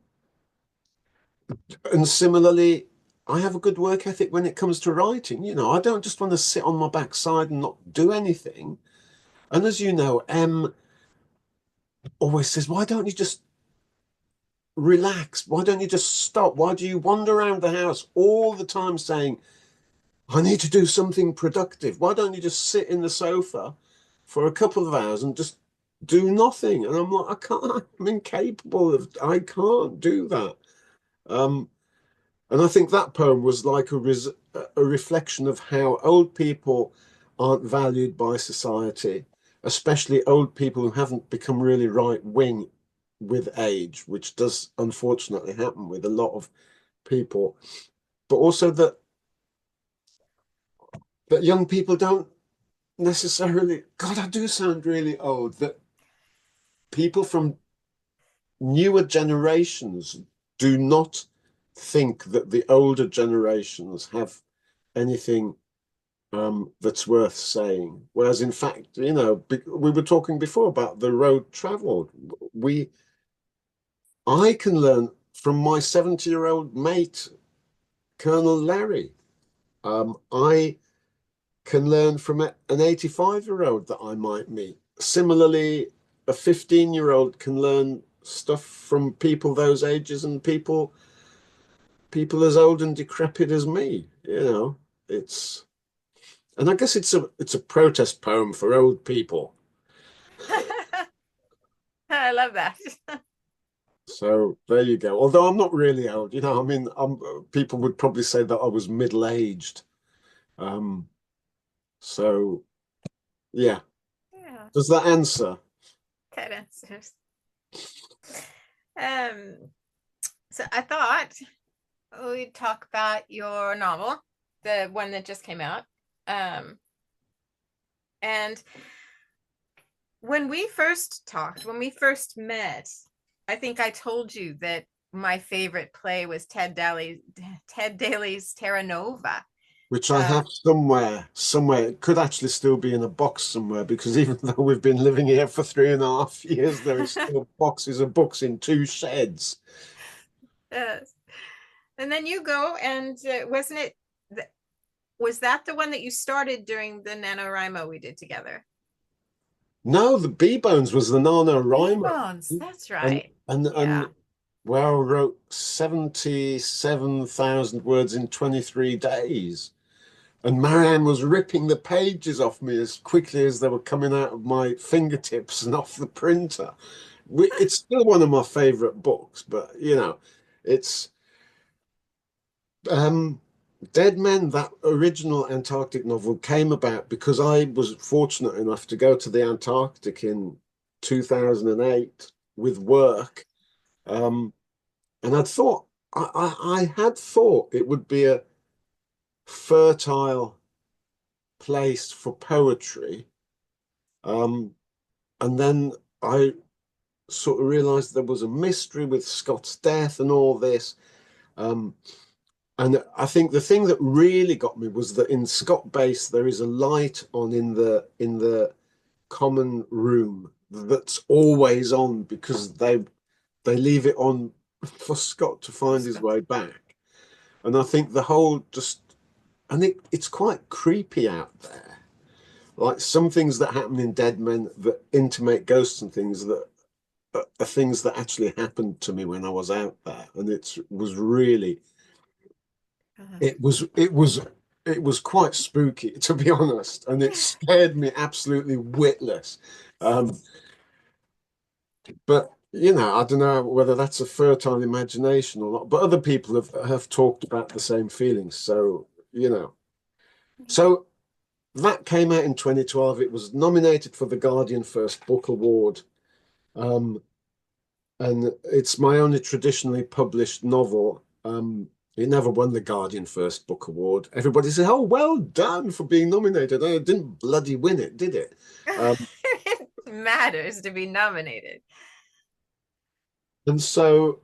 and similarly, I have a good work ethic when it comes to writing. I don't just want to sit on my backside and not do anything. And as you know, Em always says, why don't you just relax? Why don't you just stop? Why do you wander around the house all the time saying, I need to do something productive? Why don't you just sit in the sofa for a couple of hours and just do nothing? And I'm like, I can't, I'm incapable of, I can't do that. Um, and I think that poem was like a reflection of how old people aren't valued by society, especially old people who haven't become really right wing with age, which does unfortunately happen with a lot of people. But also that young people don't necessarily, God, I do sound really old, that people from newer generations do not think that the older generations have anything that's worth saying. Whereas, in fact, we were talking before about the road traveled. I can learn from my 70-year-old mate, Colonel Larry. I can learn from an 85-year-old that I might meet. Similarly, a 15-year-old can learn stuff from people those ages and people as old and decrepit as me. It's and I guess it's a protest poem for old people. I love that. So there you go. Although I'm not really old, I mean, people would probably say that I was middle-aged. Um, so yeah. Yeah, Does that answer? that answers. So I thought we'd talk about your novel, the one that just came out. And when we first talked, when we first met, I think I told you that my favorite play was Ted Daly's Terra Nova. Which I have somewhere. It could actually still be in a box somewhere because even though we've been living here for 3.5 years, there is still boxes of books in two sheds. Yes. And then you go and wasn't it, was that the one that you started during the NaNoWriMo we did together? No, the B Bones was the NaNoWriMo. Bones, that's And right. and Yeah. well, wrote 77,000 words in 23 days. And Marianne was ripping the pages off me as quickly as they were coming out of my fingertips and off the printer. It's still one of my favorite books, but it's um, Dead Men, that original Antarctic novel came about because I was fortunate enough to go to the Antarctic in 2008 with work. And I had thought it would be a fertile place for poetry. And then I sort of realized there was a mystery with Scott's death and all this. Um, and I think the thing that really got me was that in Scott Base there is a light on in the common room that's always on because they leave it on for Scott to find his way back. And I think the whole just and it's quite creepy out there. Like some things that happen in Dead Men that intimate ghosts and things that are things that actually happened to me when I was out there, and it was really Uh-huh. it was quite spooky to be honest, and it scared me absolutely witless. Um, but I don't know whether that's a fertile imagination or not. But other people have talked about the same feelings, so so. That came out in 2012. It was nominated for the Guardian First Book Award. Um, and it's my only traditionally published novel. It never won the Guardian First Book Award. Everybody said, "Oh, well done for being nominated." And it didn't bloody win it, did it? It matters to be nominated. And so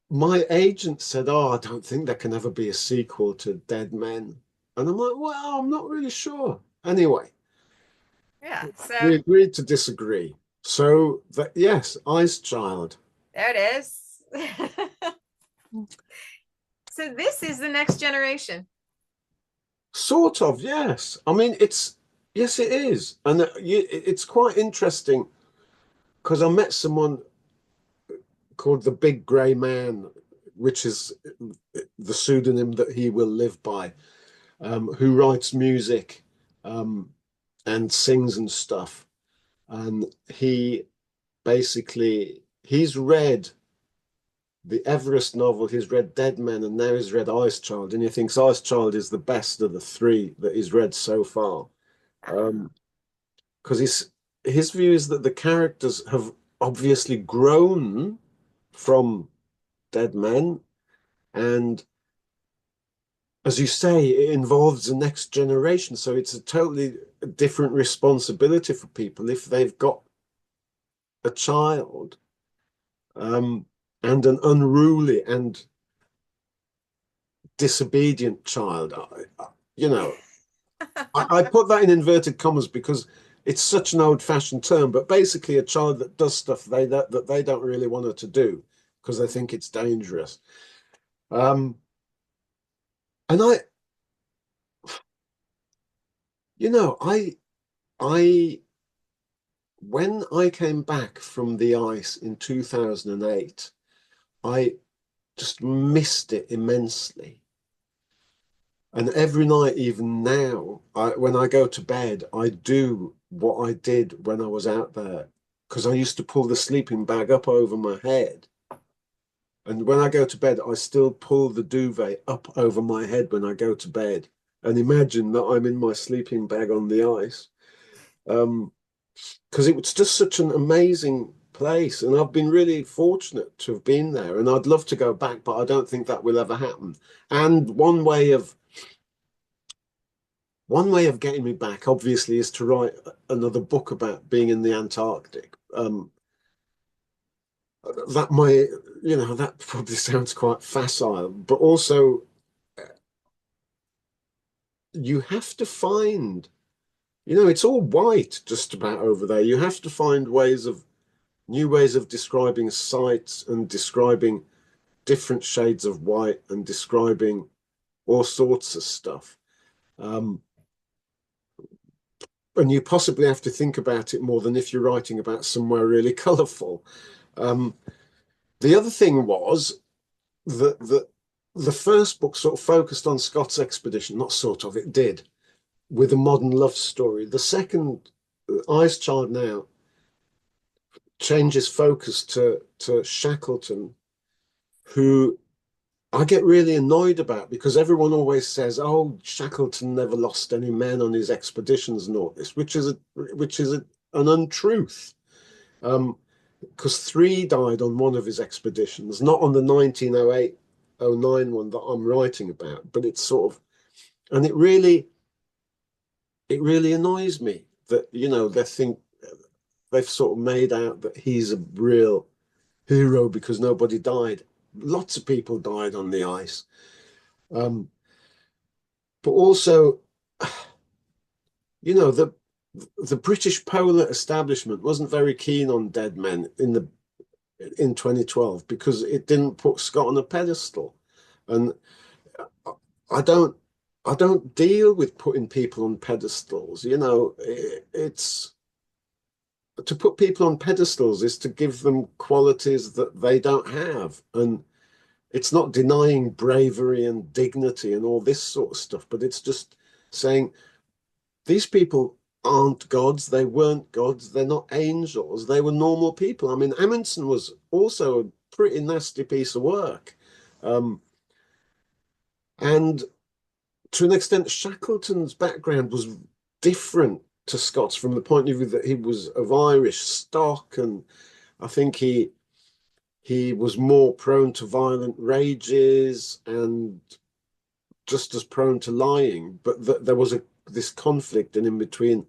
my agent said, "Oh, I don't think there can ever be a sequel to Dead Men." And I'm like, "Well, I'm not really sure." Anyway, Yeah. So we agreed to disagree. So that yes, Ice Child. there it is. So this is the next generation. Sort of, yes. I mean, yes, it is, and it's quite interesting because I met someone called the Big Grey Man, which is the pseudonym that he will live by, who writes music um, and sings and stuff. And he's read the Everest novel, he's read Dead Men, and now he's read Ice Child, and he thinks Ice Child is the best of the three that he's read so far. Oh. Because his view is that the characters have obviously grown from Dead Men, and as you say, it involves the next generation. So it's a totally different responsibility for people if they've got a child um, and an unruly and disobedient child. You know, I put that in inverted commas because it's such an old-fashioned term, but basically a child that does stuff that they don't really want her to do because they think it's dangerous. Um, and you know, I when I came back from the ice in 2008, I just missed it immensely. And every night, even now, when I go to bed, I do what I did when I was out there because I used to pull the sleeping bag up over my head. And when I go to bed, I still pull the duvet up over my head when I go to bed and imagine that I'm in my sleeping bag on the ice. Because it was just such an amazing place. And I've been really fortunate to have been there. And I'd love to go back, but I don't think that will ever happen. And one way of getting me back, obviously, is to write another book about being in the Antarctic. That might, that probably sounds quite facile, but also you have to find, it's all white just about over there. You have to find new ways of describing sights and describing different shades of white and describing all sorts of stuff. Um, and you possibly have to think about it more than if you're writing about somewhere really colourful. Um, the other thing was that the first book sort of focused on Scott's expedition, not sort of, it did, with a modern love story. The second, Ice Child Now, changes focus to Shackleton, who I get really annoyed about because everyone always says, "Oh, Shackleton never lost any men on his expeditions and all this," an untruth. Because three died on one of his expeditions, not on the 1908-09 one that I'm writing about, but it's sort of, and it really annoys me that they've sort of made out that he's a real hero because nobody died. Lots of people died on the ice. But also, the British polar establishment wasn't very keen on Dead Men in 2012 because it didn't put Scott on a pedestal. And I don't I don't deal with putting people on pedestals. It's to put people on pedestals is to give them qualities that they don't have. And it's not denying bravery and dignity and all this sort of stuff, but it's just saying these people aren't gods. They weren't gods. They're not angels. They were normal people. I mean, Amundsen was also a pretty nasty piece of work. Um, and to an extent, Shackleton's background was different to Scott's from the point of view that he was of Irish stock, and I think he was more prone to violent rages and just as prone to lying. But there was this conflict in between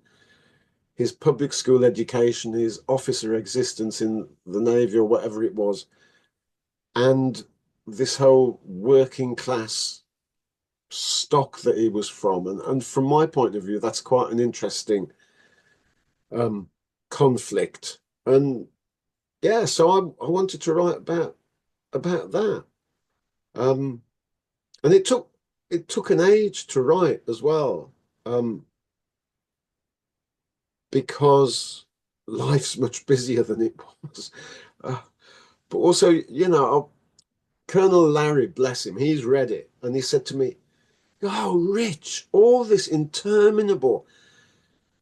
his public school education, his officer existence in the Navy or whatever it was, and this whole working class stock that he was from, and from my point of view, that's quite an interesting um, conflict. And yeah, so I wanted to write about that. Um, and it took an age to write as well, because life's much busier than it was. Uh, but also, Colonel Larry, bless him, he's read it, and he said to me, "Oh, Rich, all this interminable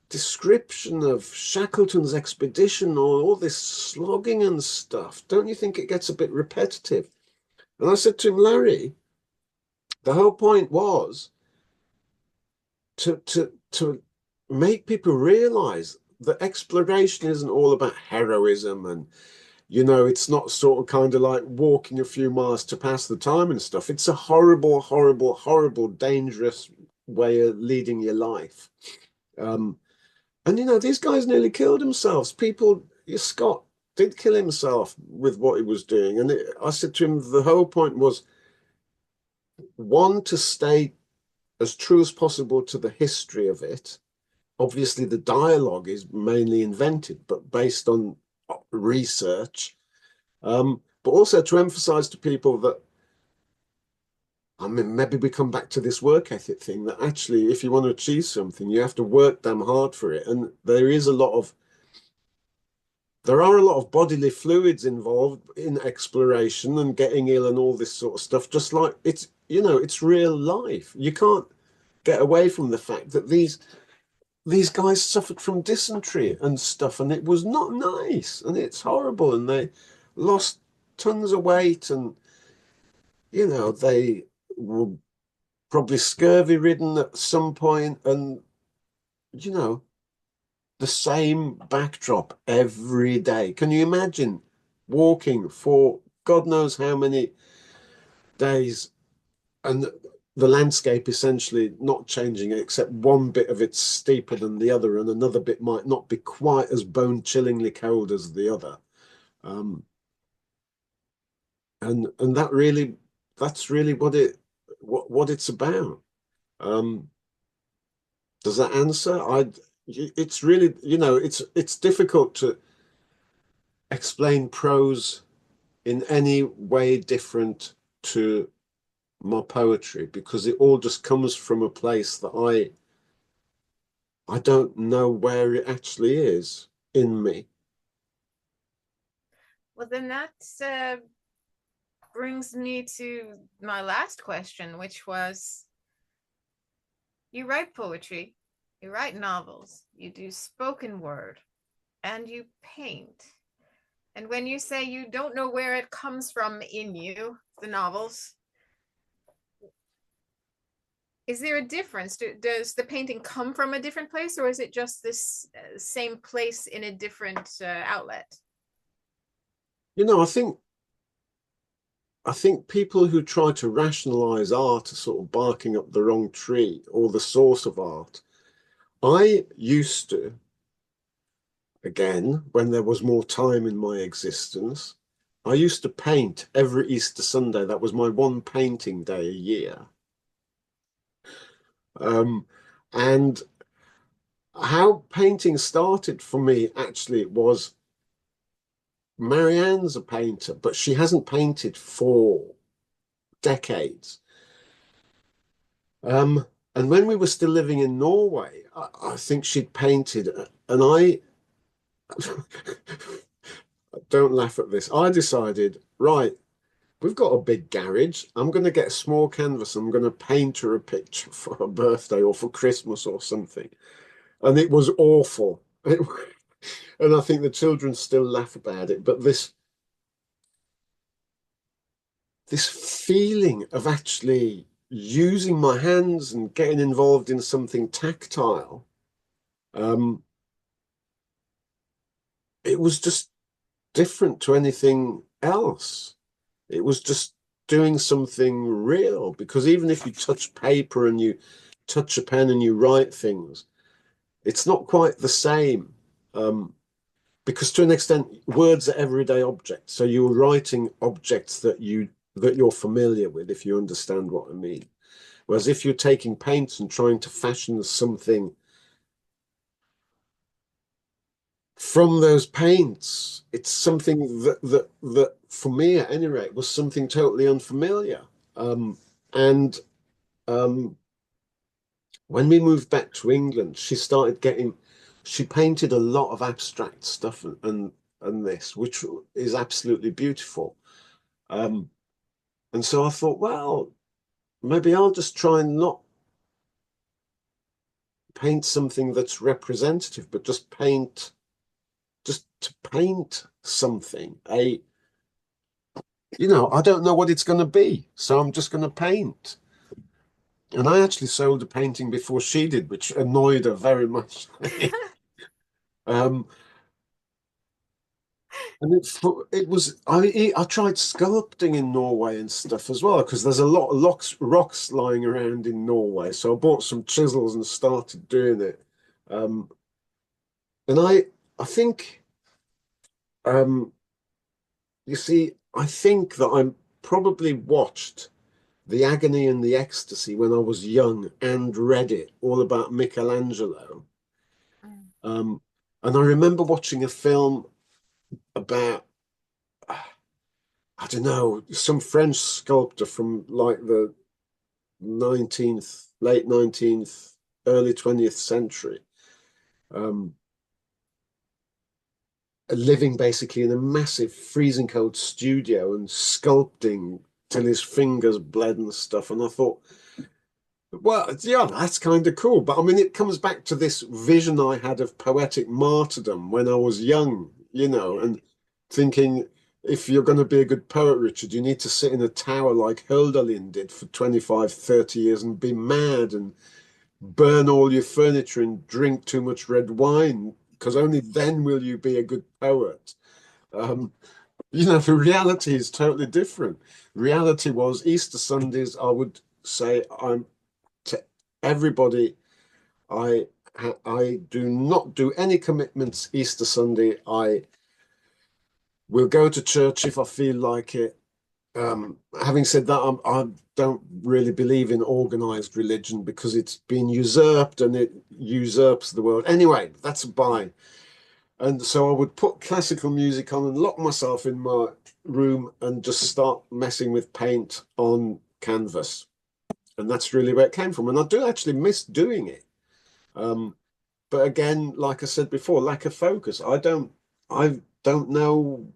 description of Shackleton's expedition, or all this slogging and stuff, don't you think it gets a bit repetitive?" And I said to him, "Larry, the whole point was to make people realize that exploration isn't all about heroism, and it's not sort of kind of like walking a few miles to pass the time and stuff. It's a horrible, horrible, horrible, dangerous way of leading your life." And these guys nearly killed themselves. Scott did kill himself with what he was doing. And I said to him, the whole point was, one, to stay as true as possible to the history of it. Obviously, the dialogue is mainly invented, but based on research. But also to emphasize to people that, I mean, maybe we come back to this work ethic thing, that actually, if you want to achieve something, you have to work damn hard for it. And there are a lot of bodily fluids involved in exploration and getting ill and all this sort of stuff, just like it's real life. You can't get away from the fact that these guys suffered from dysentery and stuff, and it was not nice, and it's horrible, and they lost tons of weight, and they were probably scurvy ridden at some point, and you know the same backdrop every day. Can you imagine walking for God knows how many days, and the landscape essentially not changing, except one bit of it's steeper than the other, and another bit might not be quite as bone-chillingly cold as the other. And that's really what it's about. Um, does that answer? It's really, it's difficult to explain prose in any way different to my poetry, because it all just comes from a place that I don't know where it actually is in me. Well, then that brings me to my last question, which was, you write poetry, you write novels, you do spoken word, and you paint. And when you say you don't know where it comes from in you, the novels, is there a difference? Does the painting come from a different place, or is it just this same place in a different outlet? I think people who try to rationalize art are sort of barking up the wrong tree, or the source of art. I used to, again, when there was more time in my existence, I used to paint every Easter Sunday. That was my one painting day a year. Um, and how painting started for me actually was, Marianne's a painter, but she hasn't painted for decades. And when we were still living in Norway, I think she'd painted, and I don't laugh at this. I decided, right, we've got a big garage. I'm going to get a small canvas. I'm going to paint her a picture for her birthday or for Christmas or something. And it was awful. And I think the children still laugh about it. But this feeling of actually using my hands and getting involved in something tactile, um, it was just different to anything else. It was just doing something real, because even if you touch paper and you touch a pen and you write things, it's not quite the same. Because to an extent, words are everyday objects. So you're writing objects that you that you're familiar with, if you understand what I mean. Whereas if you're taking paints and trying to fashion something from those paints, it's something that for me at any rate was something totally unfamiliar. And when we moved back to England, she painted a lot of abstract stuff and this, which is absolutely beautiful. Um, and so I thought, well, maybe I'll just try and not paint something that's representative, but just to paint something. I don't know what it's going to be, so I'm just going to paint. And I actually sold a painting before she did, which annoyed her very much. Um, and I tried sculpting in Norway and stuff as well, because there's a lot of rocks lying around in Norway. So I bought some chisels and started doing it. Um, and I think, um, you see, I think that I probably watched The Agony and the Ecstasy when I was young and read it all about Michelangelo. Mm. And I remember watching a film about, I don't know, some French sculptor from like the 19th, late 19th, early 20th century, um, living basically in a massive freezing cold studio and sculpting till his fingers bled and stuff. And I thought, well, yeah, that's kind of cool. But I mean, it comes back to this vision I had of poetic martyrdom when I was young, and thinking if you're going to be a good poet, Richard, you need to sit in a tower like Hölderlin did for 25, 30 years and be mad and burn all your furniture and drink too much red wine, because only then will you be a good poet. Um, the reality is totally different. Reality was Easter Sundays, I would say I'm to everybody, I I do not do any commitments Easter Sunday. I will go to church if I feel like it. Having said that, I don't really believe in organized religion because it's been usurped and it usurps the world. Anyway, that's a bye. And so I would put classical music on and lock myself in my room and just start messing with paint on canvas. And that's really where it came from. And I do actually miss doing it. Um, but again, like I said before, lack of focus. I don't know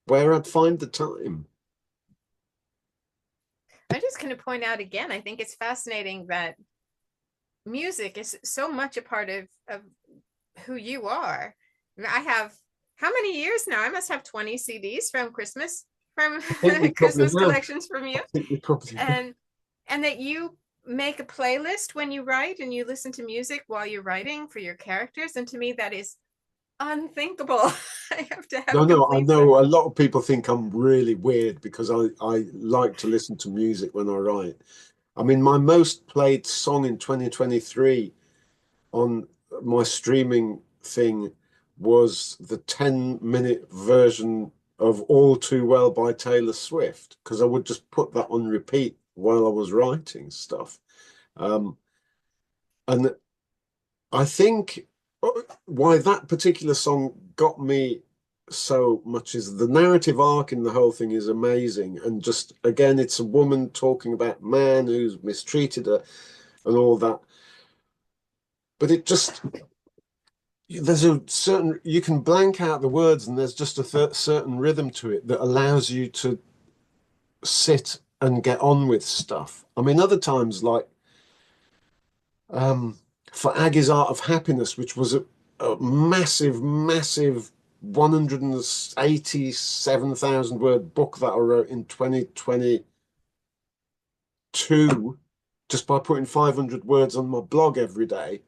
where I'd find the time. I'm just going to point out again, I think it's fascinating that music is so much a part of who you are. I have how many years now? I must have 20 CDs from Christmas, from I think you probably Christmas have. collections from you. I think you probably have. And that you make a playlist when you write and you listen to music while you're writing for your characters. And to me, that is unthinkable. I have to have No, a no, I complete know a lot of people think I'm really weird because I like to listen to music when I write. I mean, my most played song in 2023 on my streaming thing was the 10-minute version of All Too Well by Taylor Swift, because I would just put that on repeat while I was writing stuff. Um, and I think why that particular song got me so much is the narrative arc in the whole thing is amazing. And just again, it's a woman talking about man who's mistreated her and all that. But it just there's a certain you can blank out the words and there's just a certain rhythm to it that allows you to sit and get on with stuff. I mean, other times like um, for Aggie's Art of Happiness, which was a massive, massive 187,000 word book that I wrote in 2022 just by putting 500 words on my blog every day.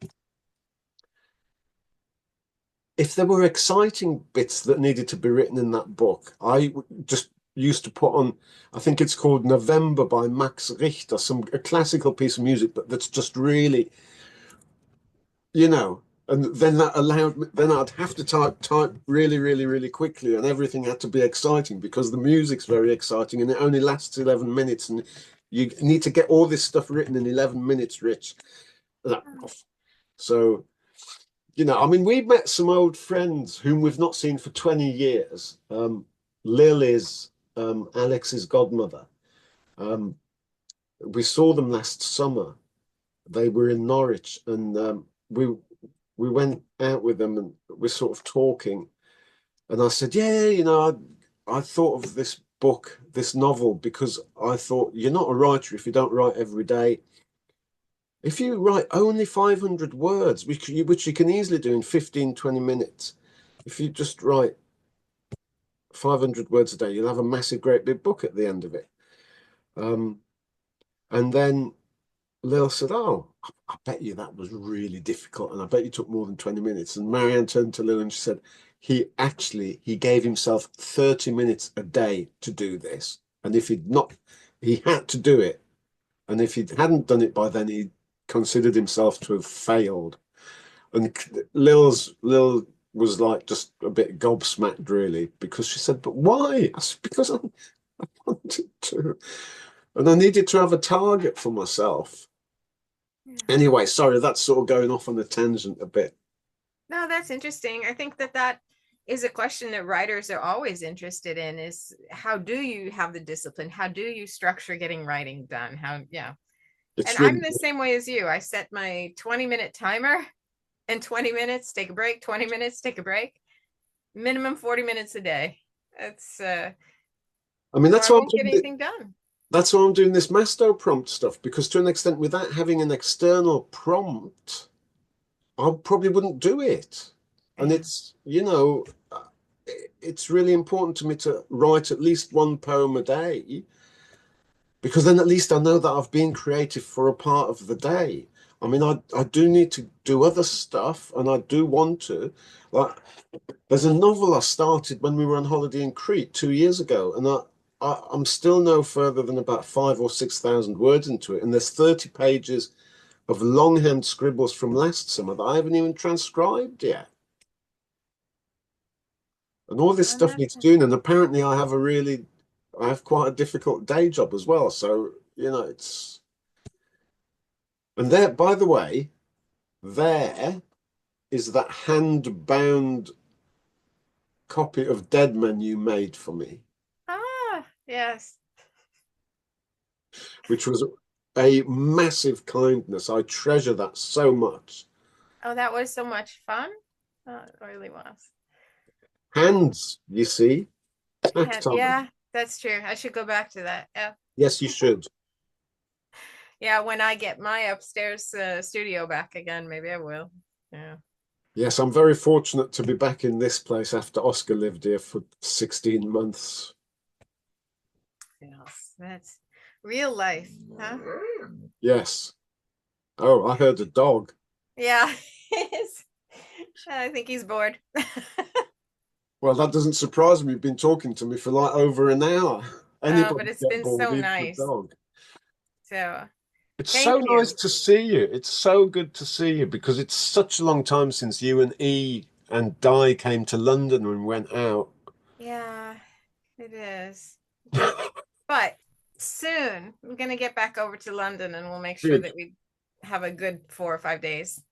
If there were exciting bits that needed to be written in that book, I just used to put on, I think it's called November by Max Richter, a classical piece of music, but that's just really, you know, And then that allowed me, then I'd have to type really, really, really quickly, and everything had to be exciting because the music's very exciting and it only lasts 11 minutes. And you need to get all this stuff written in 11 minutes, Rich. So, I mean, we've met some old friends whom we've not seen for 20 years. Lil is Alex's godmother. We saw them last summer. They were in Norwich, and we went out with them, and we're sort of talking. And I said, yeah, I thought of this book, this novel, because I thought you're not a writer if you don't write every day. If you write only 500 words, which you can easily do in 15, 20 minutes, if you just write 500 words a day, you'll have a massive, great big book at the end of it. And then Lil said, oh, I bet you that was really difficult. And I bet you took more than 20 minutes. And Marianne turned to Lil and she said, he gave himself 30 minutes a day to do this. And if he had to do it. And if he hadn't done it by then, he considered himself to have failed. And Lil was like just a bit gobsmacked, really, because she said, but why? I said, because I wanted to. And I needed to have a target for myself. Yeah. Anyway, sorry, that's sort of going off on a tangent a bit. No, that's interesting. I think that is a question that writers are always interested in, is how do you have the discipline? How do you structure getting writing done? It's And really I'm the same way as you. I set my 20-minute timer, and 20 minutes, take a break, 20 minutes, take a break, minimum 40 minutes a day. That's I mean, I won't get anything done. That's why I'm doing this Masto prompt stuff, because to an extent, without having an external prompt, I probably wouldn't do it. And it's really important to me to write at least one poem a day, because then at least I know that I've been creative for a part of the day. I mean, I do need to do other stuff, and I do want to. Like, there's a novel I started when we were on holiday in Crete 2 years ago, and I'm still no further than about 5,000 or 6,000 words into it, and there's 30 pages of longhand scribbles from last summer that I haven't even transcribed yet. And all this stuff needs doing, and apparently I have quite a difficult day job as well. So, it's... And there, by the way, there is that hand-bound copy of Dead Man you made for me. Ah, yes. Which was a massive kindness. I treasure that so much. Oh, that was so much fun. Oh, it really was. Hands, you see, tactile. Yeah, that's true. I should go back to that. Yeah. Yes, you should. Yeah, when I get my upstairs studio back again, maybe I will. Yeah. Yes, I'm very fortunate to be back in this place after Oscar lived here for 16 months. Yes, that's real life, huh? Yes. Oh, I heard a dog. Yeah, I think he's bored. Well, that doesn't surprise me. You've been talking to me for like over an hour. But it's been so even a nice. dog. So it's so thank you. nice to see you. It's so good to see you, because it's such a long time since you and E and Di came to London and went out. Yeah, it is. But soon I'm gonna get back over to London, and we'll make sure that we have a good 4 or 5 days.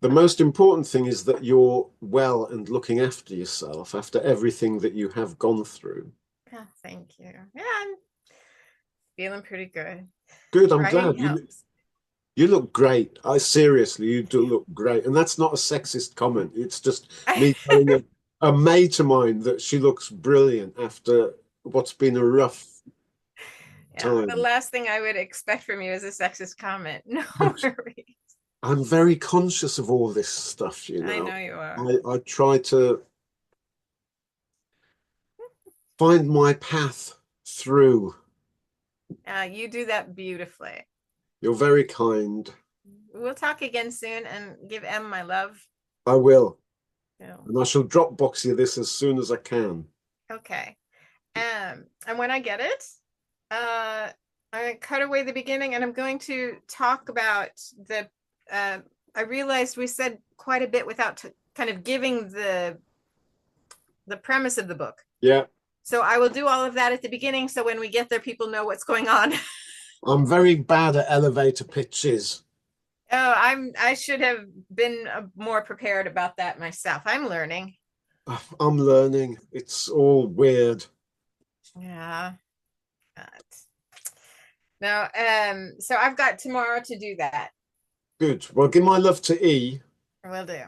The most important thing is that you're well and looking after yourself after everything that you have gone through. Oh, thank you. Yeah, I'm feeling pretty good. Good, I'm glad. You look great. Seriously, you do look great. And that's not a sexist comment. It's just me telling a mate of mine that she looks brilliant after what's been a rough time. The last thing I would expect from you is a sexist comment. No worries. I'm very conscious of all this stuff, I know you are. I try to find my path through. You do that beautifully. You're very kind. We'll talk again soon, and give Em my love. I will. Yeah. And I shall Dropbox you this as soon as I can. Okay. And when I get it, I cut away the beginning, and I'm going to talk about the I realized we said quite a bit without kind of giving the premise of the book. Yeah. So I will do all of that at the beginning, so when we get there, people know what's going on. I'm very bad at elevator pitches. Oh, I should have been more prepared about that myself. I'm learning. I'm learning. It's all weird. Yeah. No, so I've got tomorrow to do that. Good. Well, give my love to E. Will do.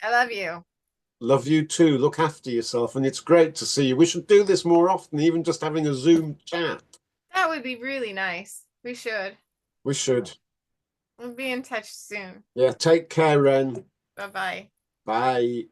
I love you. Love you too. Look after yourself. And it's great to see you. We should do this more often, even just having a Zoom chat. That would be really nice. We should. We should. We'll be in touch soon. Yeah, take care, Ren. Bye-bye. Bye.